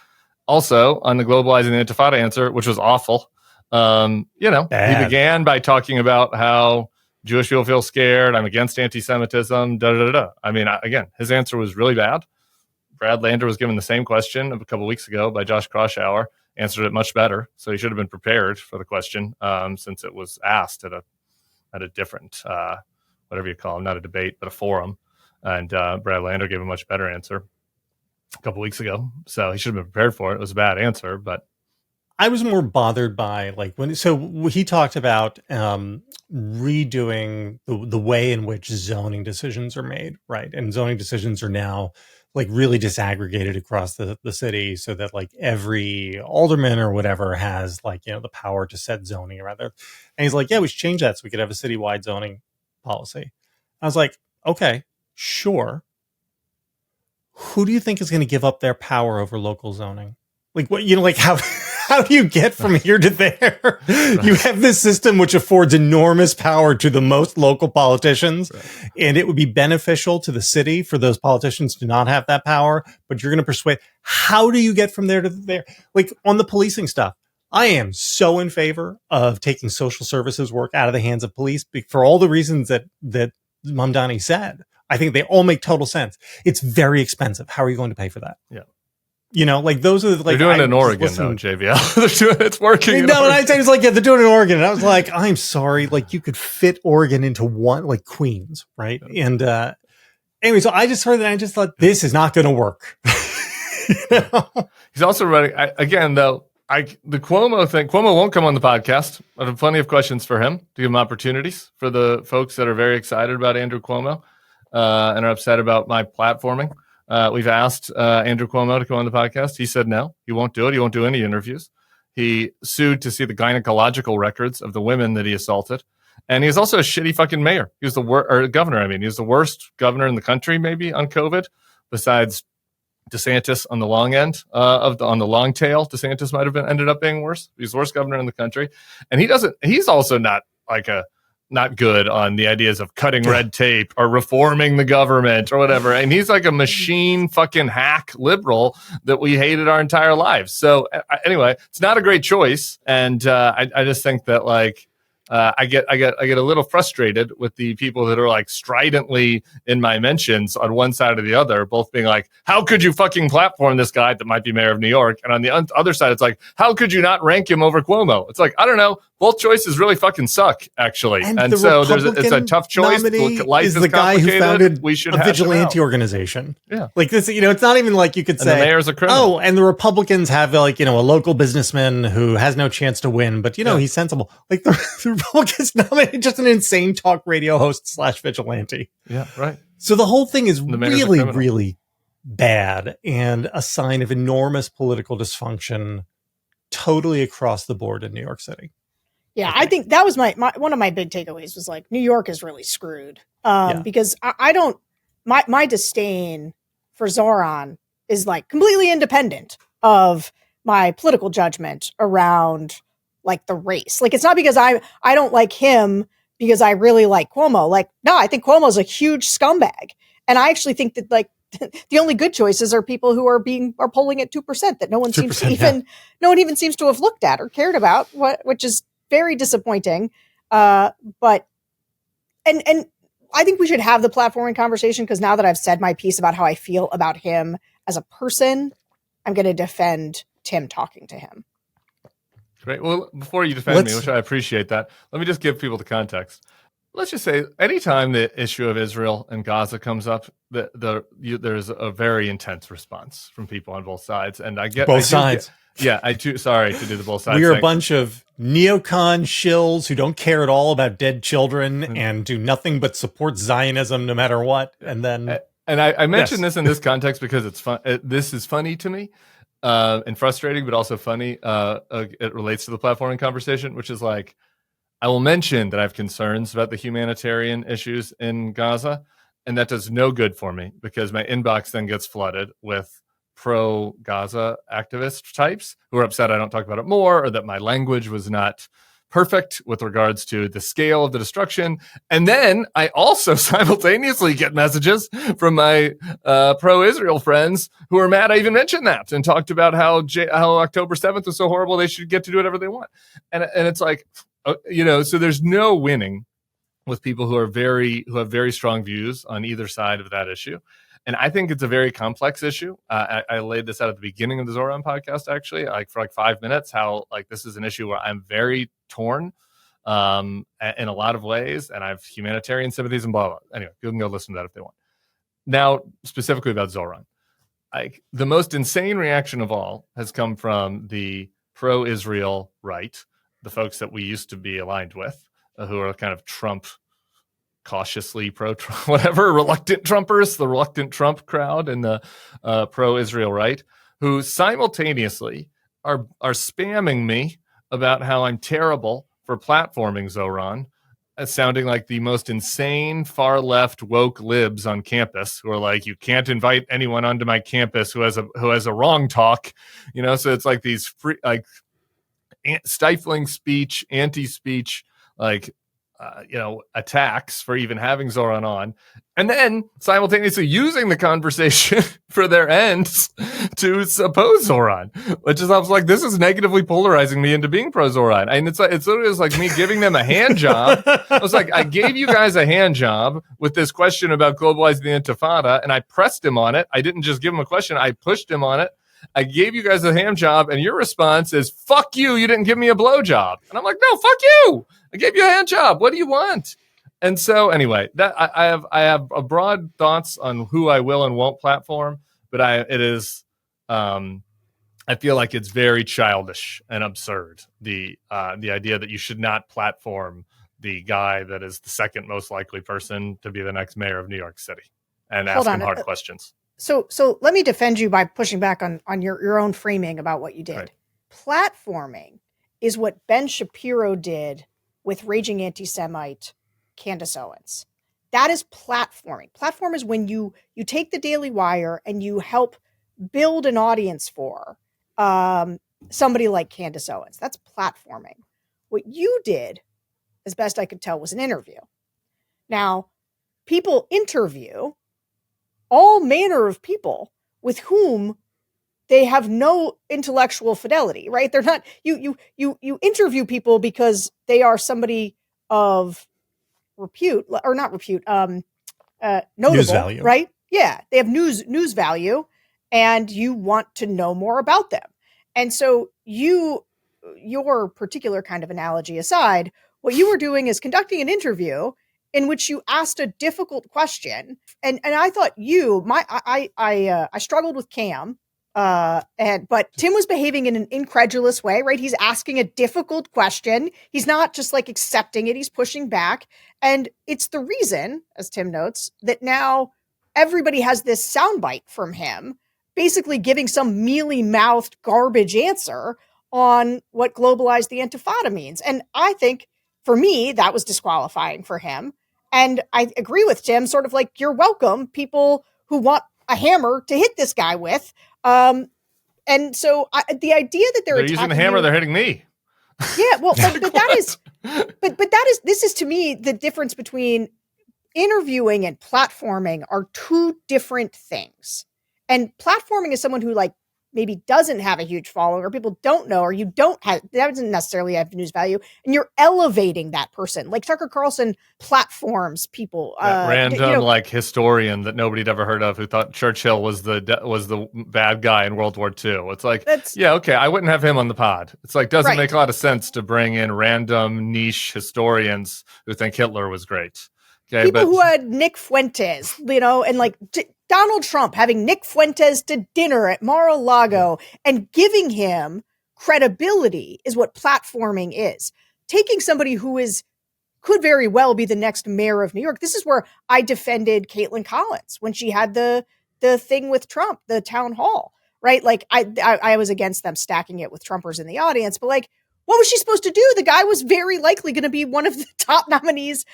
also on the globalizing the Intifada answer, which was awful, he began by talking about how Jewish people feel scared. I'm against anti-Semitism. I mean, again, his answer was really bad. Brad Lander was given the same question a couple of weeks ago by Josh Kroshauer, answered it much better. So he should have been prepared for the question, since it was asked at a different, whatever you call them, not a debate, but a forum. And Brad Lander gave a much better answer a couple weeks ago. So he should have been prepared for it. It was a bad answer, but I was more bothered by so he talked about redoing the way in which zoning decisions are made, right? And zoning decisions are now like really disaggregated across the city, so that like every alderman or whatever has the power to set zoning around there. And he's like, yeah, we should change that so we could have a citywide zoning policy. I was like, okay. Sure. Who do you think is going to give up their power over local zoning? Like what, how do you get from here to there? Right. You have this system which affords enormous power to the most local politicians, right. And it would be beneficial to the city for those politicians to not have that power, but you're going to persuade. How do you get from there to there? Like on the policing stuff, I am so in favor of taking social services work out of the hands of police for all the reasons that Mamdani said. I think they all make total sense. It's very expensive. How are you going to pay for that? Yeah. Those are they're doing it in Oregon, though, JVL. They're doing it's working. No, and I said, it's like, yeah, they're doing it in Oregon. And I was like, I'm sorry. Like, you could fit Oregon into one, like Queens, right? And anyway, so I just heard that. I just thought, this is not going to work. He's also running, again, though, The Cuomo thing, Cuomo won't come on the podcast. I have plenty of questions for him to give him opportunities for the folks that are very excited about Andrew Cuomo and are upset about my platforming. We've asked Andrew Cuomo to come on the podcast. He said no, he won't do it. He won't do any interviews. He sued to see the gynecological records of the women that he assaulted. And he's also a shitty fucking mayor. He was the governor. I mean, he was the worst governor in the country, maybe on COVID, besides DeSantis on the long end on the long tail. DeSantis might have ended up being worse. He's the worst governor in the country. And he's also not good on the ideas of cutting red tape or reforming the government or whatever. And he's like a machine fucking hack liberal that we hated our entire lives. So anyway, it's not a great choice. And I just think that I get a little frustrated with the people that are like stridently in my mentions on one side or the other, both being like, how could you fucking platform this guy that might be mayor of New York? And on the other side, it's like, how could you not rank him over Cuomo? It's like, I don't know. Both choices really fucking suck, actually. And so it's a tough choice. Life is the guy who founded we should a vigilante organization. Yeah. Like this, it's not even like you could say, the mayor's a criminal. Oh, and the Republicans have a local businessman who has no chance to win, but he's sensible. Like the Republicans nominated just an insane talk radio host / vigilante. Yeah, right. So the whole thing is really, really bad and a sign of enormous political dysfunction totally across the board in New York City. Yeah, I think that was my one of my big takeaways was like New York is really screwed because I don't my disdain for Zohran is like completely independent of my political judgment around like the race. Like it's not because I don't like him because I really like Cuomo. Like no, I think Cuomo's a huge scumbag, and I actually think that like the only good choices are people who are polling at 2% that no one seems to no one even seems to have looked at or cared about, which is very disappointing. But I think we should have the platforming conversation because now that I've said my piece about how I feel about him as a person, I'm going to defend Tim talking to him. Great. Well, before you defend me, which I appreciate that, let me just give people the context. Let's just say anytime the issue of Israel and Gaza comes up, there's a very intense response from people on both sides. And I get both sides. Sorry to do the both sides. We are a bunch of neocon shills who don't care at all about dead children and do nothing but support Zionism no matter what. And then, I mentioned this in this context because it's fun. This is funny to me and frustrating, but also funny. It relates to the platforming conversation, which is like, I will mention that I have concerns about the humanitarian issues in Gaza, and that does no good for me because my inbox then gets flooded with pro-Gaza activist types who are upset I don't talk about it more or that my language was not perfect with regards to the scale of the destruction. And then I also simultaneously get messages from my pro-Israel friends who are mad I even mentioned that and talked about how October 7th was so horrible they should get to do whatever they want. And it's like, so there's no winning with people who have very strong views on either side of that issue. And I think it's a very complex issue. I laid this out at the beginning of the Zohran podcast, actually, for 5 minutes, how this is an issue where I'm very torn in a lot of ways, and I have humanitarian sympathies and blah, blah. Anyway, you can go listen to that if they want. Now, specifically about Zohran, the most insane reaction of all has come from the pro-Israel right, the folks that we used to be aligned with, who are kind of Trump, cautiously pro-Trump, whatever, reluctant Trumpers, the reluctant Trump crowd and the pro-Israel right, who simultaneously are spamming me about how I'm terrible for platforming Zohran, sounding like the most insane far-left woke libs on campus who are like, you can't invite anyone onto my campus who has a wrong talk, so it's like these free, stifling speech, anti-speech, attacks for even having Zohran on, and then simultaneously using the conversation for their ends to oppose Zohran, which is I was like, this is negatively polarizing me into being pro Zohran. And it's literally like me giving them a hand job. I was like, I gave you guys a hand job with this question about globalizing the Intifada, and I pressed him on it. I didn't just give him a question, I pushed him on it. I gave you guys a hand job, and your response is, fuck you, you didn't give me a blow job. And I'm like, no, fuck you. I gave you a hand job. What do you want? And so anyway, that I have a broad thoughts on who I will and won't platform, but it is I feel like it's very childish and absurd. The idea that you should not platform the guy that is the second most likely person to be the next mayor of New York City and Hold ask on. him hard questions. So let me defend you by pushing back on your own framing about what you did. Right. Platforming is what Ben Shapiro did with raging anti-Semite Candace Owens. That is platforming. Platform is when you take the Daily Wire and you help build an audience for somebody like Candace Owens. That's platforming. What you did, as best I could tell, was an interview. Now, people interview all manner of people with whom they have no intellectual fidelity, right? They're not, you interview people because they are somebody of repute, or not repute, notable, news value, right? Yeah, they have news value, and you want to know more about them. And so your particular kind of analogy aside, what you were doing is conducting an interview in which you asked a difficult question. And I thought I struggled with Cam, but Tim was behaving in an incredulous way, right? He's asking a difficult question. He's not just like accepting it. He's pushing back. And it's the reason, as Tim notes, that now everybody has this soundbite from him, basically giving some mealy-mouthed garbage answer on what globalized the Intifada means. And I think, for me, that was disqualifying for him. And I agree with Tim, sort of like, you're welcome, people who want a hammer to hit this guy with. And so the idea that they're using the hammer, they're hitting me. Yeah, well, this is to me the difference between interviewing and platforming are two different things. And platforming is someone who like maybe doesn't have a huge following, or people don't know, or you don't have, that doesn't necessarily have news value, and you're elevating that person. Like Tucker Carlson platforms people, random like historian that nobody'd ever heard of who thought Churchill was the bad guy in World War II. It's like, yeah, okay, I wouldn't have him on the pod. It's like, doesn't make a lot of sense to bring in random niche historians who think Hitler was great. Okay, people who had Nick Fuentes, and like Donald Trump having Nick Fuentes to dinner at Mar-a-Lago and giving him credibility is what platforming is. Taking somebody who could very well be the next mayor of New York. This is where I defended Caitlin Collins when she had the thing with Trump, the town hall, right? Like I was against them stacking it with Trumpers in the audience, but like, what was she supposed to do? The guy was very likely going to be one of the top nominees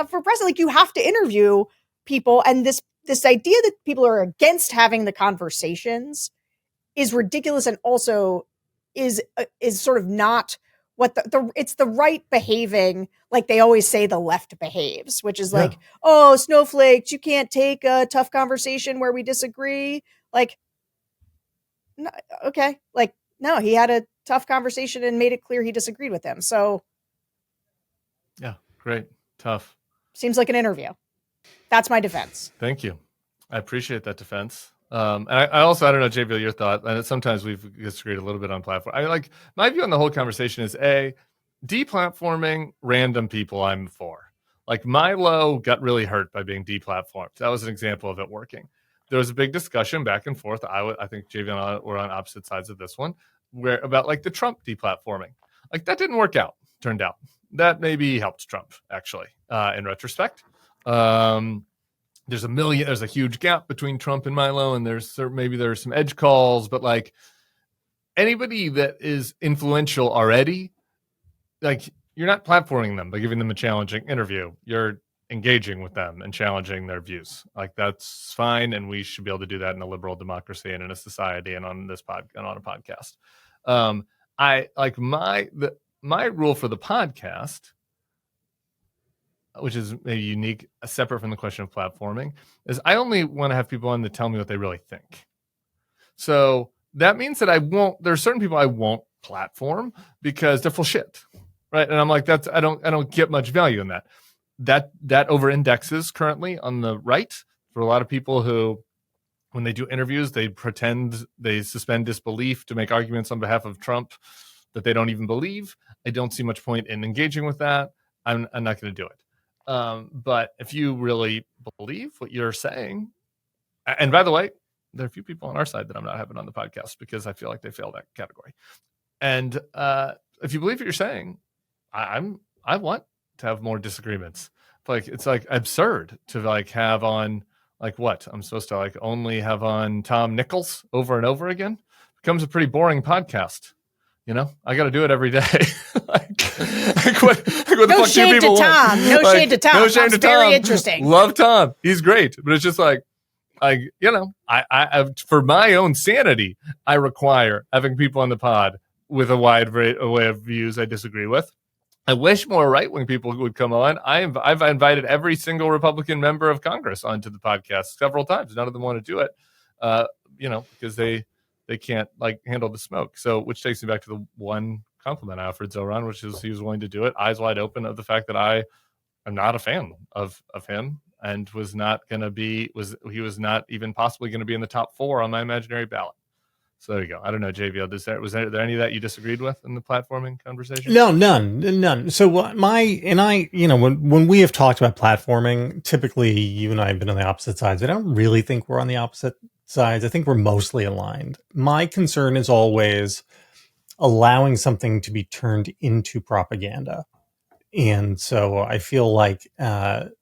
for president. Like, you have to interview people. And this idea that people are against having the conversations is ridiculous, and also is sort of not what it's the right behaving, like they always say the left behaves, which is like, oh, snowflakes, you can't take a tough conversation where we disagree. Like, no, okay, like, no, he had a tough conversation and made it clear he disagreed with him. So, yeah, great, tough. Seems like an interview. That's my defense. Thank you. I appreciate that defense. And I also, I don't know, JB, your thought, and sometimes we've disagreed a little bit on platform. I like, my view on the whole conversation is deplatforming random people I'm for. Like Milo got really hurt by being deplatformed. That was an example of it working. There was a big discussion back and forth. I think JB and I were on opposite sides of this one, where about like the Trump deplatforming. Like that didn't work out, turned out. That maybe helped Trump, actually, in retrospect. There's a huge gap between Trump and Milo, and there's some edge calls, but like anybody that is influential already, like you're not platforming them by giving them a challenging interview. You're engaging with them and challenging their views. Like that's fine, and we should be able to do that in a liberal democracy and in a society and on this and on a podcast. I like my rule for the podcast, which is maybe unique, separate from the question of platforming, is I only want to have people on to tell me what they really think. So that means that there's certain people I won't platform because they're full shit, right? And I'm like, I don't get much value in that. That over indexes currently on the right for a lot of people who, when they do interviews, they pretend they suspend disbelief to make arguments on behalf of Trump that they don't even believe. I don't see much point in engaging with that. I'm not going to do it. But if you really believe what you're saying, and by the way, there are a few people on our side that I'm not having on the podcast because I feel like they fail that category. And if you believe what you're saying, I want to have more disagreements. Like, it's like absurd to like have on like what I'm supposed to like only have on Tom Nichols over and over again. Becomes a pretty boring podcast. You know, I got to do it every day. What the no fuck shade do people to Tom. want? No shade to Tom. No shade Tom's to very Tom. interesting. Love Tom. He's great. But it's just like, you know, I for my own sanity, I require having people on the pod with a wide array of views I disagree with. I wish more right-wing people would come on. I've invited every single Republican member of Congress onto the podcast several times. None of them want to do it, you know, because they can't like handle the smoke. So, which takes me back to the one compliment I offered Zohran, which is he was willing to do it, eyes wide open, of the fact that I am not a fan of him and was not even possibly going to be in the top 4 on my imaginary ballot. So there you go. I don't know, JVL, was there any that you disagreed with in the platforming conversation? No, none. So when we have talked about platforming, typically you and I have been on the opposite sides. I don't really think we're on the opposite sides. I think we're mostly aligned. My concern is always allowing something to be turned into propaganda. And so I feel like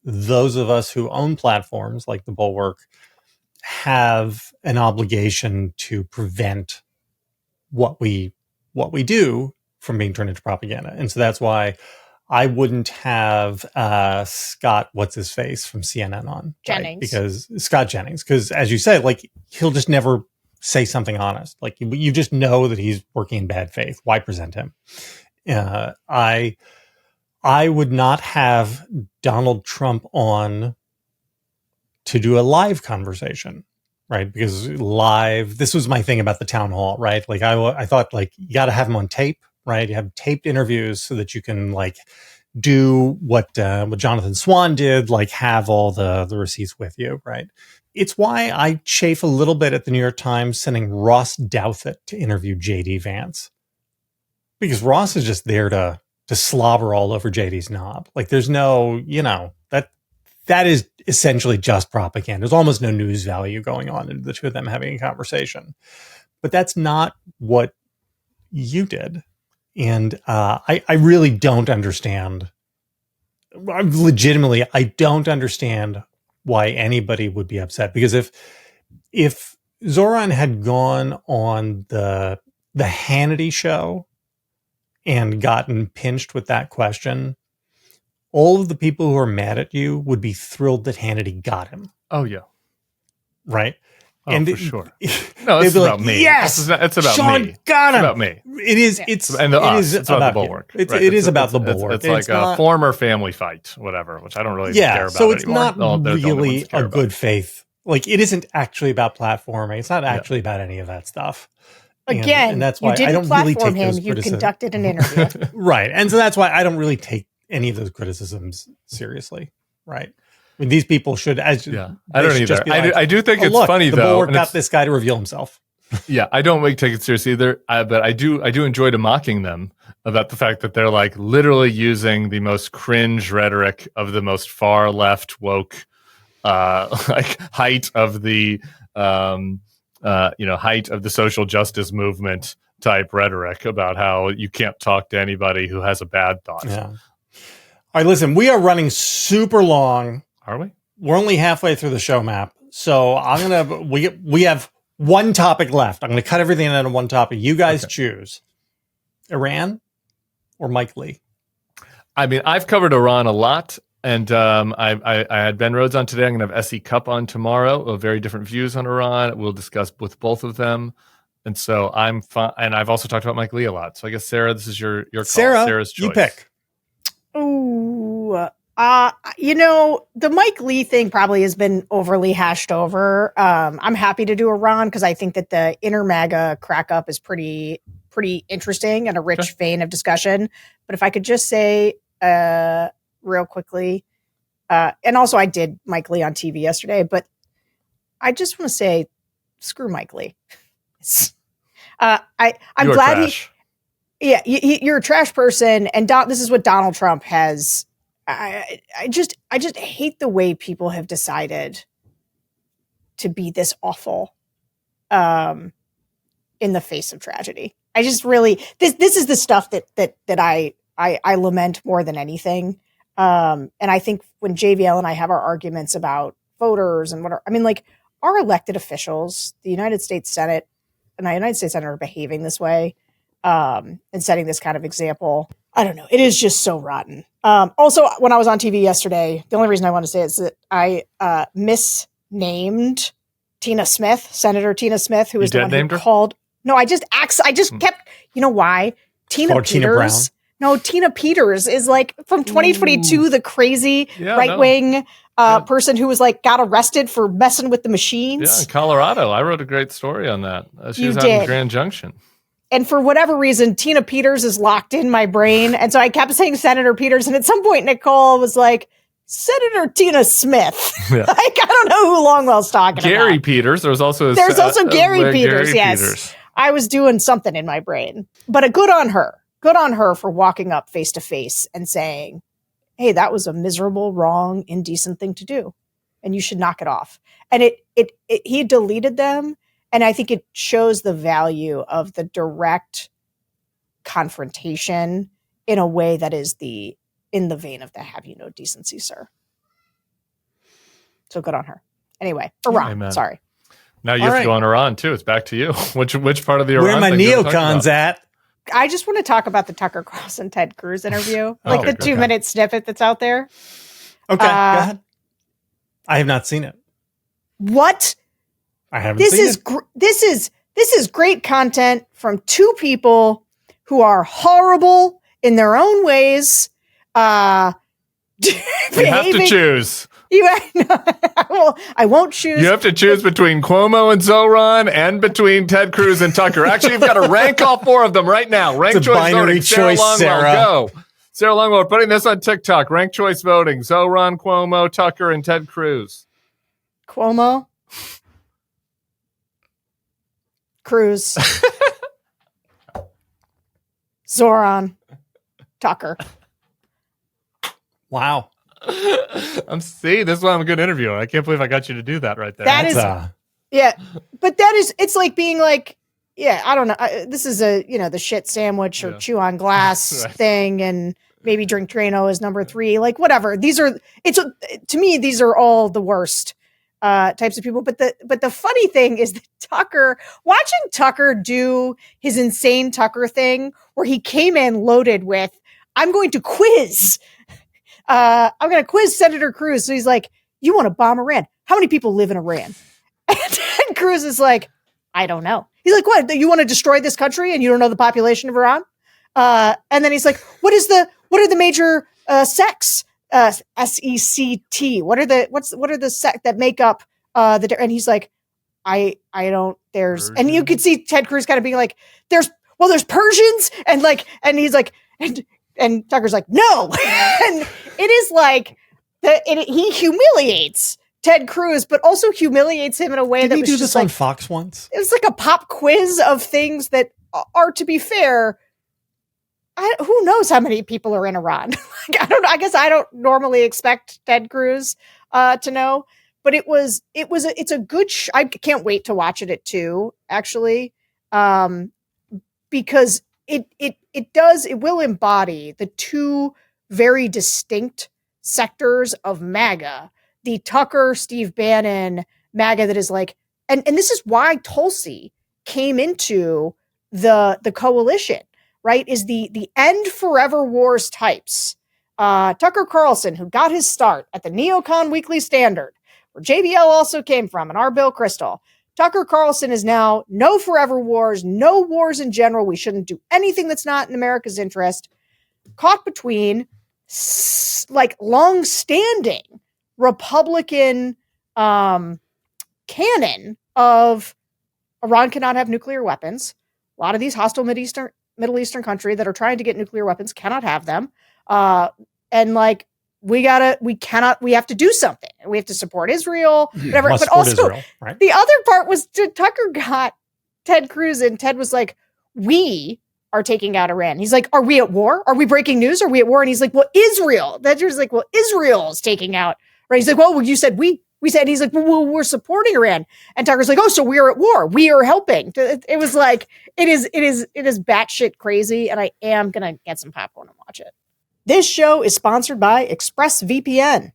those of us who own platforms like the Bulwark have an obligation to prevent what we do from being turned into propaganda. And so that's why I wouldn't have Scott, what's his face from CNN on, Jennings, right? Because Scott Jennings, because as you said, like he'll just never say something honest. Like you just know that he's working in bad faith. Why present him? I would not have Donald Trump on to do a live conversation, right? Because this was my thing about the town hall, right? Like I thought like you got to have him on tape, right? You have taped interviews so that you can like do what Jonathan Swan did, like have all the receipts with you, right? It's why I chafe a little bit at the New York Times sending Ross Douthat to interview JD Vance, because Ross is just there to slobber all over JD's knob. Like there's no, you know, that is essentially just propaganda. There's almost no news value going on in the two of them having a conversation. But that's not what you did. And I really don't understand. Legitimately, I don't understand why anybody would be upset. Because if Zohran had gone on the Hannity show and gotten pinched with that question, all of the people who are mad at you would be thrilled that Hannity got him. Oh, yeah. Right? Oh, and for sure. No, it's about me. Yes, it's about Sean me. got him. It's about me. It is. It's about the Bulwark. It is about the Bulwark. It's like a former family fight, whatever, which I don't really care about. So it's anymore. not really a good faith. Like it isn't actually about platforming. It's not actually about any of that stuff. Again, and that's why you didn't I don't platform really take him. those You criticisms. conducted an interview, right? And so that's why I don't really take any of those criticisms seriously, right? I mean, these people should, I don't either. Like, I do think it's funny the though. Bulwark got this guy to reveal himself. Yeah, I don't take it seriously either. But I do enjoy mocking them about the fact that they're like literally using the most cringe rhetoric of the most far left woke, like height of the height of the social justice movement type rhetoric about how you can't talk to anybody who has a bad thought. Yeah. All right, listen, we are running super long. Are we? We're only halfway through the show map. So we have one topic left. I'm going to cut everything into one topic. You guys choose Iran or Mike Lee. I mean, I've covered Iran a lot. And I had Ben Rhodes on today. I'm going to have S.E. Cupp on tomorrow. Very different views on Iran. We'll discuss with both of them. And so I'm fine. And I've also talked about Mike Lee a lot. So I guess, Sarah, this is your call. Sarah's choice. You pick. Ooh, the Mike Lee thing probably has been overly hashed over. I'm happy to do Iran because I think that the inner MAGA crack up is pretty interesting and a rich vein of discussion. But if I could just say real quickly, and also I did Mike Lee on TV yesterday, but I just want to say, screw Mike Lee. I'm glad you're a trash person, and this is what Donald Trump has. I just hate the way people have decided to be this awful in the face of tragedy. I just really, this is the stuff that I lament more than anything. And I think when JVL and I have our arguments about voters and our elected officials, the United States Senate and the United States Senate are behaving this way, and setting this kind of example. I don't know. It is just so rotten. Also, when I was on TV yesterday, the only reason I want to say it is that I misnamed Tina Smith, Senator Tina Smith, who is the one who called. No, I just kept. You know why? Tina Peters. No, Tina Peters is like from 2022, the crazy right-wing person who was like got arrested for messing with the machines. Yeah, in Colorado. I wrote a great story on that. She was out in Grand Junction. And for whatever reason, Tina Peters is locked in my brain. And so I kept saying Senator Peters. And at some point, Nicole was like, Senator Tina Smith. Yeah. Like, I don't know who Longwell's talking about. Gary Peters. There's also Gary Peters, yes. Peters. I was doing something in my brain. But good on her. Good on her for walking up face to face and saying, hey, that was a miserable, wrong, indecent thing to do. And you should knock it off. And he deleted them. And I think it shows the value of the direct confrontation in a way that is in the vein of the have you no decency, sir. So good on her. Anyway, Iran. Amen. Sorry. Now you have to go on Iran too. It's back to you. Which part of the Iran? Where are my neocons at? I just want to talk about the Tucker Carlson Ted Cruz interview, like the 2-minute snippet that's out there. Okay, go ahead. I have not seen it. What? I haven't seen it. This is great content from two people who are horrible in their own ways. You have to choose. I won't choose. You have to choose between Cuomo and Zohran and between Ted Cruz and Tucker. Actually, you've got to rank all four of them right now. Rank choice voting. Sarah. Go. Sarah Longwell, we're putting this on TikTok. Rank choice voting. Zohran, Cuomo, Tucker, and Ted Cruz. Cuomo. Cruz. Zohran. Tucker. Wow. This is why I'm a good interviewer. I can't believe I got you to do that right there. But it's like being like, I don't know. This is the shit sandwich or chew on glass thing, and maybe drink Drano is number 3, like whatever. To me, these are all the worst types of people. But the funny thing is that watching Tucker do his insane Tucker thing, where he came in loaded with, I'm going to quiz Senator Cruz. So he's like, you want to bomb Iran? How many people live in Iran? And Cruz is like, I don't know. He's like, what? You want to destroy this country and you don't know the population of Iran? And then he's like, what are the major sects? SECT. What are the sect that make up and he's like, I don't, there's, and you could see Ted Cruz kind of being like, there's Persians and he's like, and Tucker's like, no. And it is like he humiliates Ted Cruz, but also humiliates him in a way that was do just this like, on Fox once. It was like a pop quiz of things that are, to be fair, who knows how many people are in Iran? I don't know. I guess I don't normally expect Ted Cruz to know, but it's a good. I can't wait to watch it at 2, actually, because it will embody the two very distinct sectors of MAGA, the Tucker, Steve Bannon MAGA that is like, and this is why Tulsi came into the coalition, right? Is the end forever wars types. Tucker Carlson, who got his start at the Neocon Weekly Standard, where JBL also came from, and our Bill Kristol. Tucker Carlson is now no forever wars, no wars in general. We shouldn't do anything that's not in America's interest. Caught between like long-standing Republican canon of Iran cannot have nuclear weapons. A lot of these hostile Middle Eastern countries that are trying to get nuclear weapons cannot have them. And like, we have to do something. We have to support Israel, whatever. But also Israel, right? The other part was Tucker got Ted Cruz, and Ted was like, we are taking out Iran. He's like, are we at war? Are we breaking news? Are we at war? And he's like, well, Israel. That was like, well, Israel is taking out, right? He's like, well, you said we. We said, he's like, well, we're supporting Iran. And Tucker's like, oh, so we are at war. We are helping. It was like, it is batshit crazy. And I am going to get some popcorn and watch it. This show is sponsored by ExpressVPN.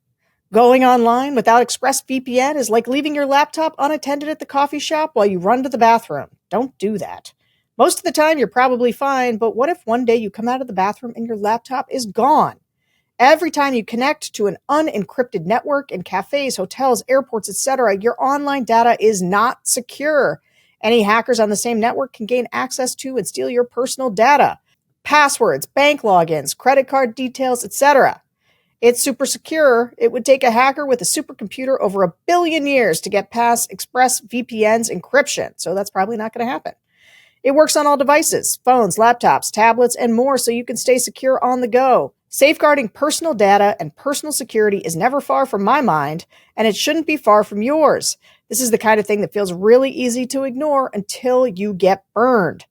Going online without ExpressVPN is like leaving your laptop unattended at the coffee shop while you run to the bathroom. Don't do that. Most of the time, you're probably fine, but what if one day you come out of the bathroom and your laptop is gone? Every time you connect to an unencrypted network in cafes, hotels, airports, etc., your online data is not secure. Any hackers on the same network can gain access to and steal your personal data, passwords, bank logins, credit card details, etc. It's super secure. It would take a hacker with a supercomputer over 1 billion years to get past ExpressVPN's encryption, so that's probably not going to happen. It works on all devices, phones, laptops, tablets, and more, so you can stay secure on the go. Safeguarding personal data and personal security is never far from my mind, and it shouldn't be far from yours. This is the kind of thing that feels really easy to ignore until you get burned.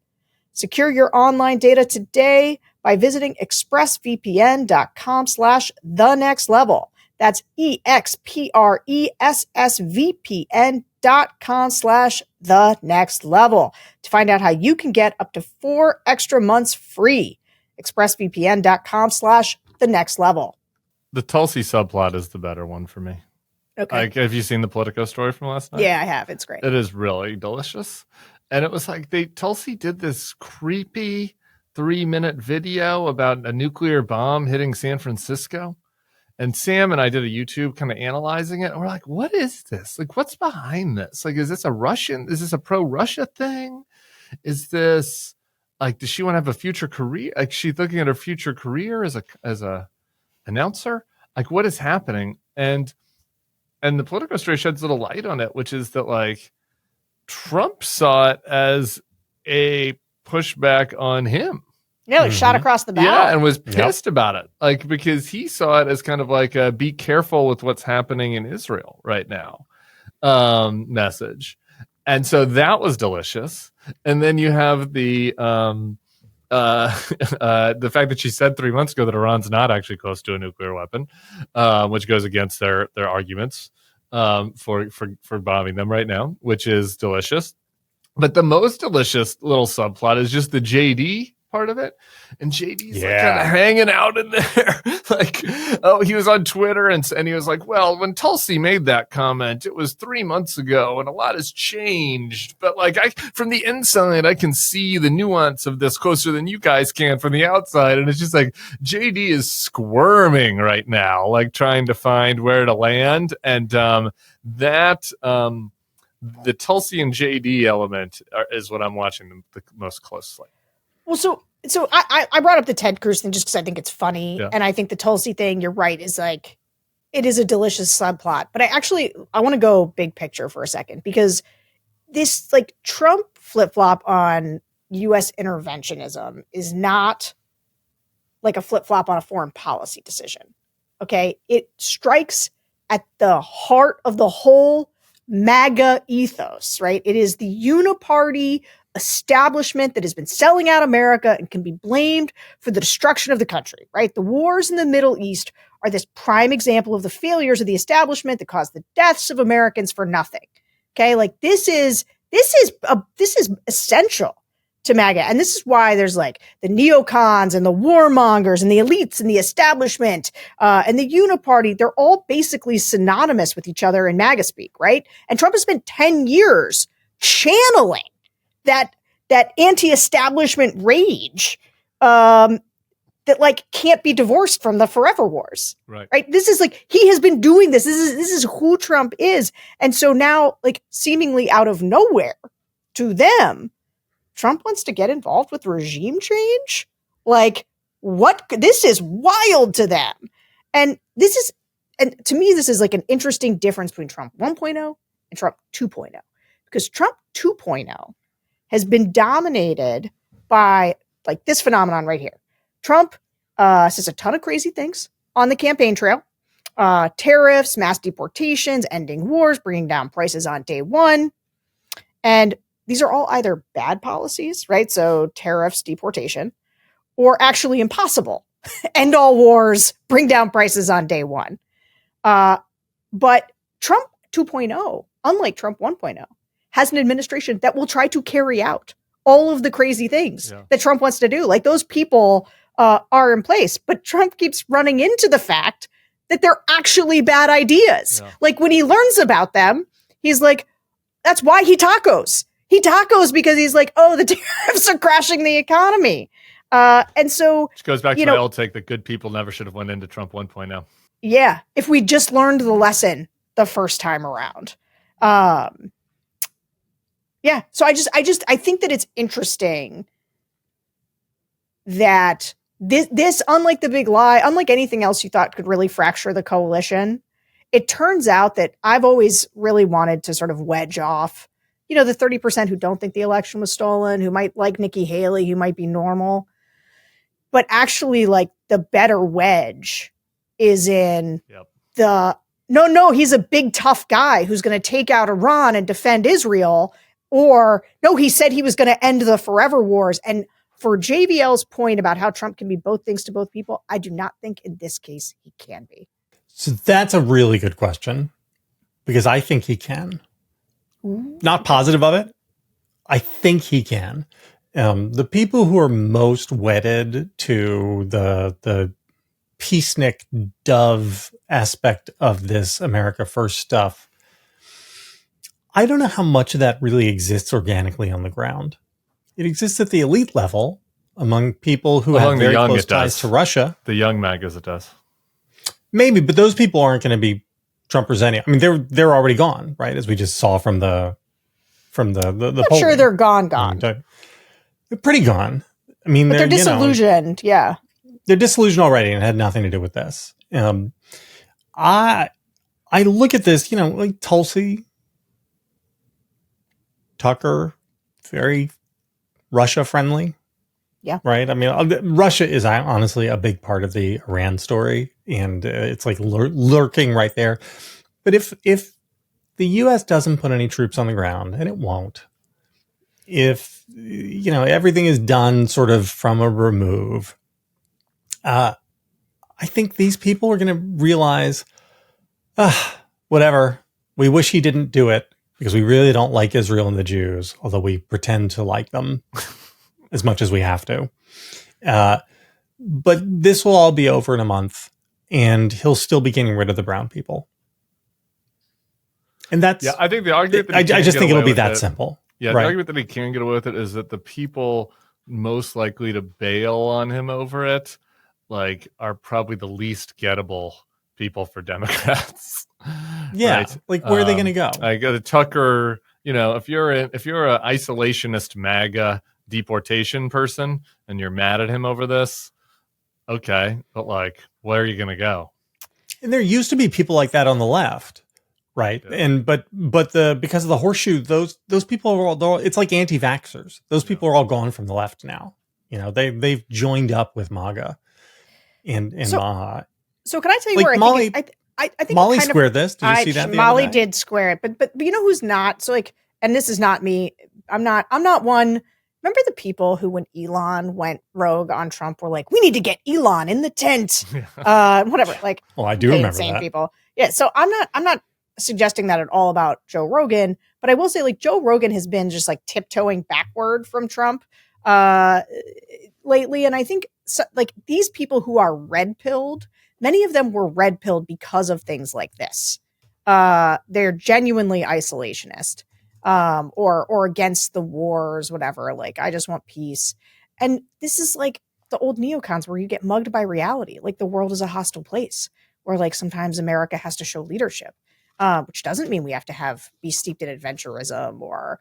Secure your online data today by visiting expressvpn.com/thenextlevel. That's expressvpn.com/thenextlevel to find out how you can get up to 4 extra months free. expressvpn.com/thenextlevel. The Tulsi subplot is the better one for me. Okay. Like, have you seen the Politico story from last night? Yeah, I have. It's great. It is really delicious. And it was like Tulsi did this creepy 3-minute video about a nuclear bomb hitting San Francisco. And Sam and I did a YouTube kind of analyzing it. And we're like, what is this? Like, what's behind this? Like, is this a pro-Russia thing? Is this like, does she want to have a future career? Like, she's looking at her future career as a announcer? Like, what is happening? And the Politico story sheds a little light on it, which is that, like, Trump saw it as a pushback on him. Yeah, like shot across the bow. Yeah, and was pissed about it. Like, because he saw it as kind of like a be careful with what's happening in Israel right now message. And so that was delicious. And then you have the fact that she said 3 months ago that Iran's not actually close to a nuclear weapon, which goes against their arguments for bombing them right now, which is delicious. But the most delicious little subplot is just the JD part of it. And JD's like kind of hanging out in there. Like, oh, he was on Twitter and he was like, well, when Tulsi made that comment, it was 3 months ago and a lot has changed. But like, from the inside, I can see the nuance of this closer than you guys can from the outside. And it's just like, JD is squirming right now, like trying to find where to land. And the Tulsi and JD element is what I'm watching the most closely. Well, so I brought up the Ted Cruz thing just because I think it's funny. Yeah. And I think the Tulsi thing, you're right, is like, it is a delicious subplot. But I want to go big picture for a second, because this, like, Trump flip-flop on U.S. interventionism is not like a flip-flop on a foreign policy decision. Okay? It strikes at the heart of the whole MAGA ethos, right? It is the uniparty establishment that has been selling out America and can be blamed for the destruction of the country, right? The wars in the Middle East are this prime example of the failures of the establishment that caused the deaths of Americans for nothing. Okay, like this is essential to MAGA, and this is why there's like the neocons and the warmongers and the elites and the establishment and the uniparty. They're all basically synonymous with each other in MAGA speak, right? And Trump has spent 10 years channeling that anti-establishment rage that like can't be divorced from the forever wars. Right. This is like, he has been doing this. This is who Trump is. And so now, like, seemingly out of nowhere to them, Trump wants to get involved with regime change. Like, what? This is wild to them. And to me, this is like an interesting difference between Trump 1.0 and Trump 2.0, because Trump 2.0 has been dominated by like this phenomenon right here. Trump says a ton of crazy things on the campaign trail. Tariffs, mass deportations, ending wars, bringing down prices on day one. And these are all either bad policies, right? So tariffs, deportation, or actually impossible. End all wars, bring down prices on day one. But Trump 2.0, unlike Trump 1.0, has an administration that will try to carry out all of the crazy things that Trump wants to do. Like, those people are in place, but Trump keeps running into the fact that they're actually bad ideas. Yeah. Like, when he learns about them, he's like, that's why he tacos. He tacos because he's like, oh, the tariffs are crashing the economy. And so, which goes back to my old take that good people never should have went into Trump 1.0. Yeah, if we just learned the lesson the first time around. Yeah, so I think that it's interesting that this, unlike the big lie, unlike anything else you thought could really fracture the coalition, it turns out that I've always really wanted to sort of wedge off, the 30% who don't think the election was stolen, who might like Nikki Haley, who might be normal, but actually, like, the better wedge is in no, he's a big tough guy who's going to take out Iran and defend Israel, or no, he said he was going to end the forever wars. And for JVL's point about how Trump can be both things to both people, I do not think in this case he can be. So that's a really good question, because I think he can. Not positive of it. I think he can. The people who are most wedded to the peacenik dove aspect of this America First stuff, I don't know how much of that really exists organically on the ground. It exists at the elite level among people who have very close ties to Russia. The young MAGAs, it does. Maybe, but those people aren't going to be Trumpers anyway. I mean, they're already gone, right? As we just saw from the I'm sure they're gone. They're pretty gone. I mean, but they're disillusioned. Yeah, they're disillusioned already, and it had nothing to do with this. I look at this, like Tulsi, Tucker, very Russia friendly. Yeah. Right. I mean, Russia is honestly a big part of the Iran story, and it's like lurking right there. But if the U.S. doesn't put any troops on the ground, and it won't, if everything is done sort of from a remove, I think these people are going to realize, whatever. We wish he didn't do it because we really don't like Israel and the Jews, although we pretend to like them as much as we have to. But this will all be over in a month, and he'll still be getting rid of the brown people. And that's, I think the argument that I just think it'll be that simple. Yeah, right? The argument that he can get away with it is that the people most likely to bail on him over it, like, are probably the least gettable people for Democrats. Yeah, right? Like, where are they going to go? Like Tucker, if you're an isolationist MAGA deportation person and you're mad at him over this, okay, but like, where are you going to go? And there used to be people like that on the left, right? Yeah. And but because of the horseshoe, those people are all, it's like anti-vaxxers. Those people are all gone from the left now. They've joined up with MAGA and Maha. So can I tell you like where Molly, I think Molly squared this. Did you see that? Molly did square it, but you know who's not? So like, and this is not me. I'm not one. Remember the people who, when Elon went rogue on Trump, were like, we need to get Elon in the tent, whatever. Like, well, I do remember insane that. People. Yeah. So I'm not suggesting that at all about Joe Rogan, but I will say, like, Joe Rogan has been just like tiptoeing backward from Trump lately. And I think like these people who are red pilled, many of them were red pilled because of things like this. They're genuinely isolationist. Or against the wars, whatever. Like, I just want peace. And this is like the old neocons where you get mugged by reality. Like, the world is a hostile place where, like, sometimes America has to show leadership, which doesn't mean we have to be steeped in adventurism or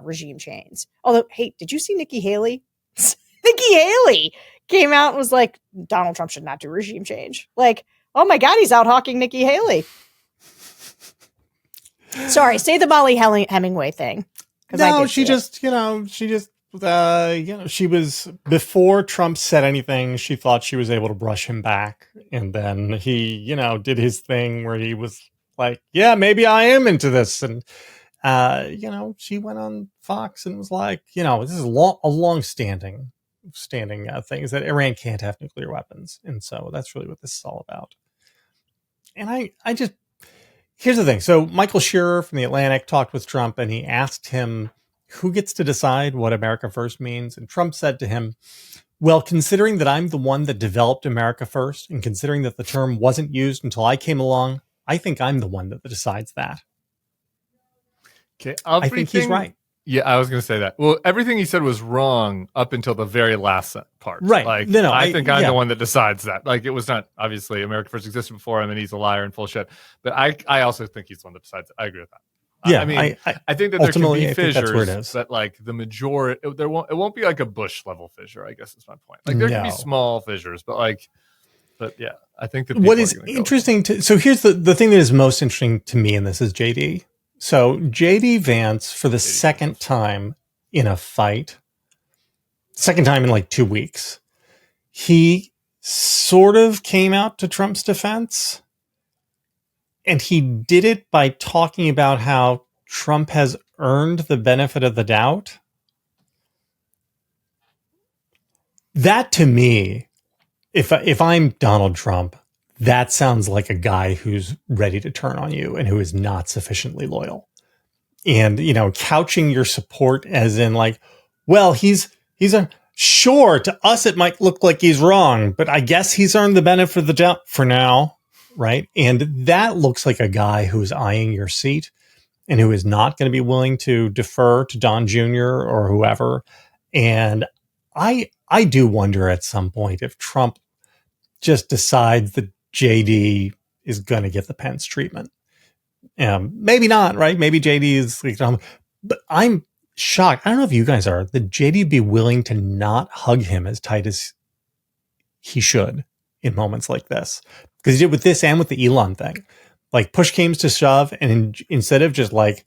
regime change. Although, hey, did you see Nikki Haley? Nikki Haley came out and was like, Donald Trump should not do regime change. Like, oh my God, he's out hawking Nikki Haley. Sorry, say the Molly Hemingway thing. No, she was, before Trump said anything, she thought she was able to brush him back. And then he, did his thing where he was like, yeah, maybe I am into this. And, she went on Fox and was like, this is a long-standing thing is that Iran can't have nuclear weapons. And so that's really what this is all about. And I just, Here's the thing. So Michael Shearer from The Atlantic talked with Trump, and he asked him who gets to decide what America First means. And Trump said to him, well, considering that I'm the one that developed America First, and considering that the term wasn't used until I came along, I think I'm the one that decides that. Okay, I think he's right. Yeah, I was going to say that. Well, everything he said was wrong up until the very last part. Right. Like, No, I think I'm the one that decides that. Like, it was not, obviously, America First existed before him, and he's a liar and full shit. But I also think he's the one that decides it. I agree with that. Yeah, I mean, I think that there can be fissures, but like the majority, it won't be like a Bush level fissure, I guess is my point. Like there can be small fissures, but yeah, I think that what is interesting so here's the thing that is most interesting to me in this is JD. So JD Vance, for the second time in a fight, second time in like 2 weeks, he sort of came out to Trump's defense. And he did it by talking about how Trump has earned the benefit of the doubt. That to me, if I'm Donald Trump, that sounds like a guy who's ready to turn on you and who is not sufficiently loyal. And, couching your support as in like, well, he's sure, to us it might look like he's wrong, but I guess he's earned the benefit of the doubt for now. Right. And that looks like a guy who's eyeing your seat and who is not going to be willing to defer to Don Jr. or whoever. And I do wonder at some point if Trump just decides that JD is going to get the Pence treatment. Maybe not. Right. Maybe JD is like, but I'm shocked. I don't know if you guys are, that JD be willing to not hug him as tight as he should in moments like this. Because he did with this and with the Elon thing. Like push came to shove, and instead of just like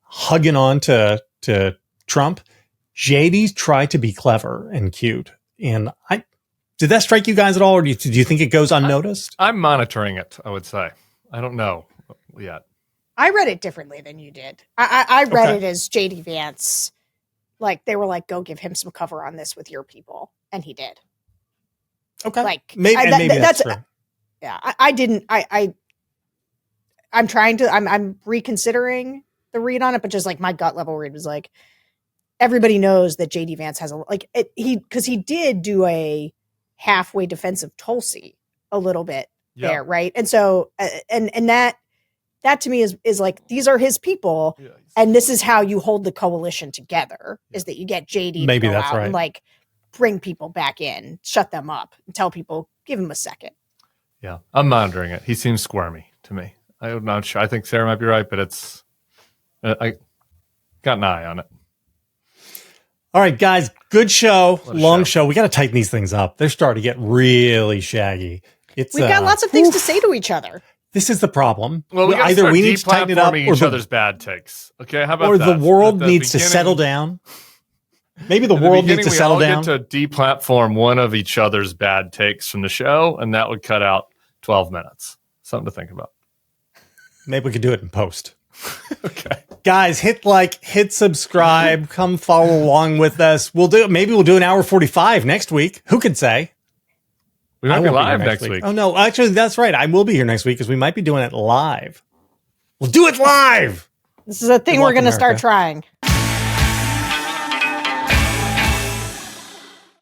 hugging on to Trump, JD tried to be clever and cute. And did that strike you guys at all, or do you think it goes unnoticed? I'm monitoring it, I would say. I don't know yet. I read it differently than you did. I read it as JD Vance, like they were like, go give him some cover on this with your people. And he did. Okay. Like maybe that's true. Yeah, I didn't. I'm trying to. I'm reconsidering the read on it, but just like my gut level read was like, everybody knows that JD Vance has because he did do a halfway defensive Tulsi a little bit there, right? And so and that to me is like, these are his people, and this is how you hold the coalition together: is that you get JD to go out and like bring people back in, shut them up, and tell people, give him a second. Yeah, I'm monitoring it. He seems squirmy to me. I'm not sure. I think Sarah might be right, but I got an eye on it. All right, guys, good show. Long show. We got to tighten these things up. They're starting to get really shaggy. We've got lots of things to say to each other. This is the problem. Well, either we need to tighten it up, or each other's bad takes. Okay, how about that? Or the world needs to settle down. Maybe the world needs to settle down. We all get to deplatform one of each other's bad takes from the show, and that would cut out 12 minutes. Something to think about. Maybe we could do it in post. Okay. Guys, hit like, hit subscribe, come follow along with us. Maybe we'll do an hour 45 next week. Who could say? We might be live next week. Oh, no. Actually, that's right. I will be here next week because we might be doing it live. We'll do it live. This is a thing we're going to start trying.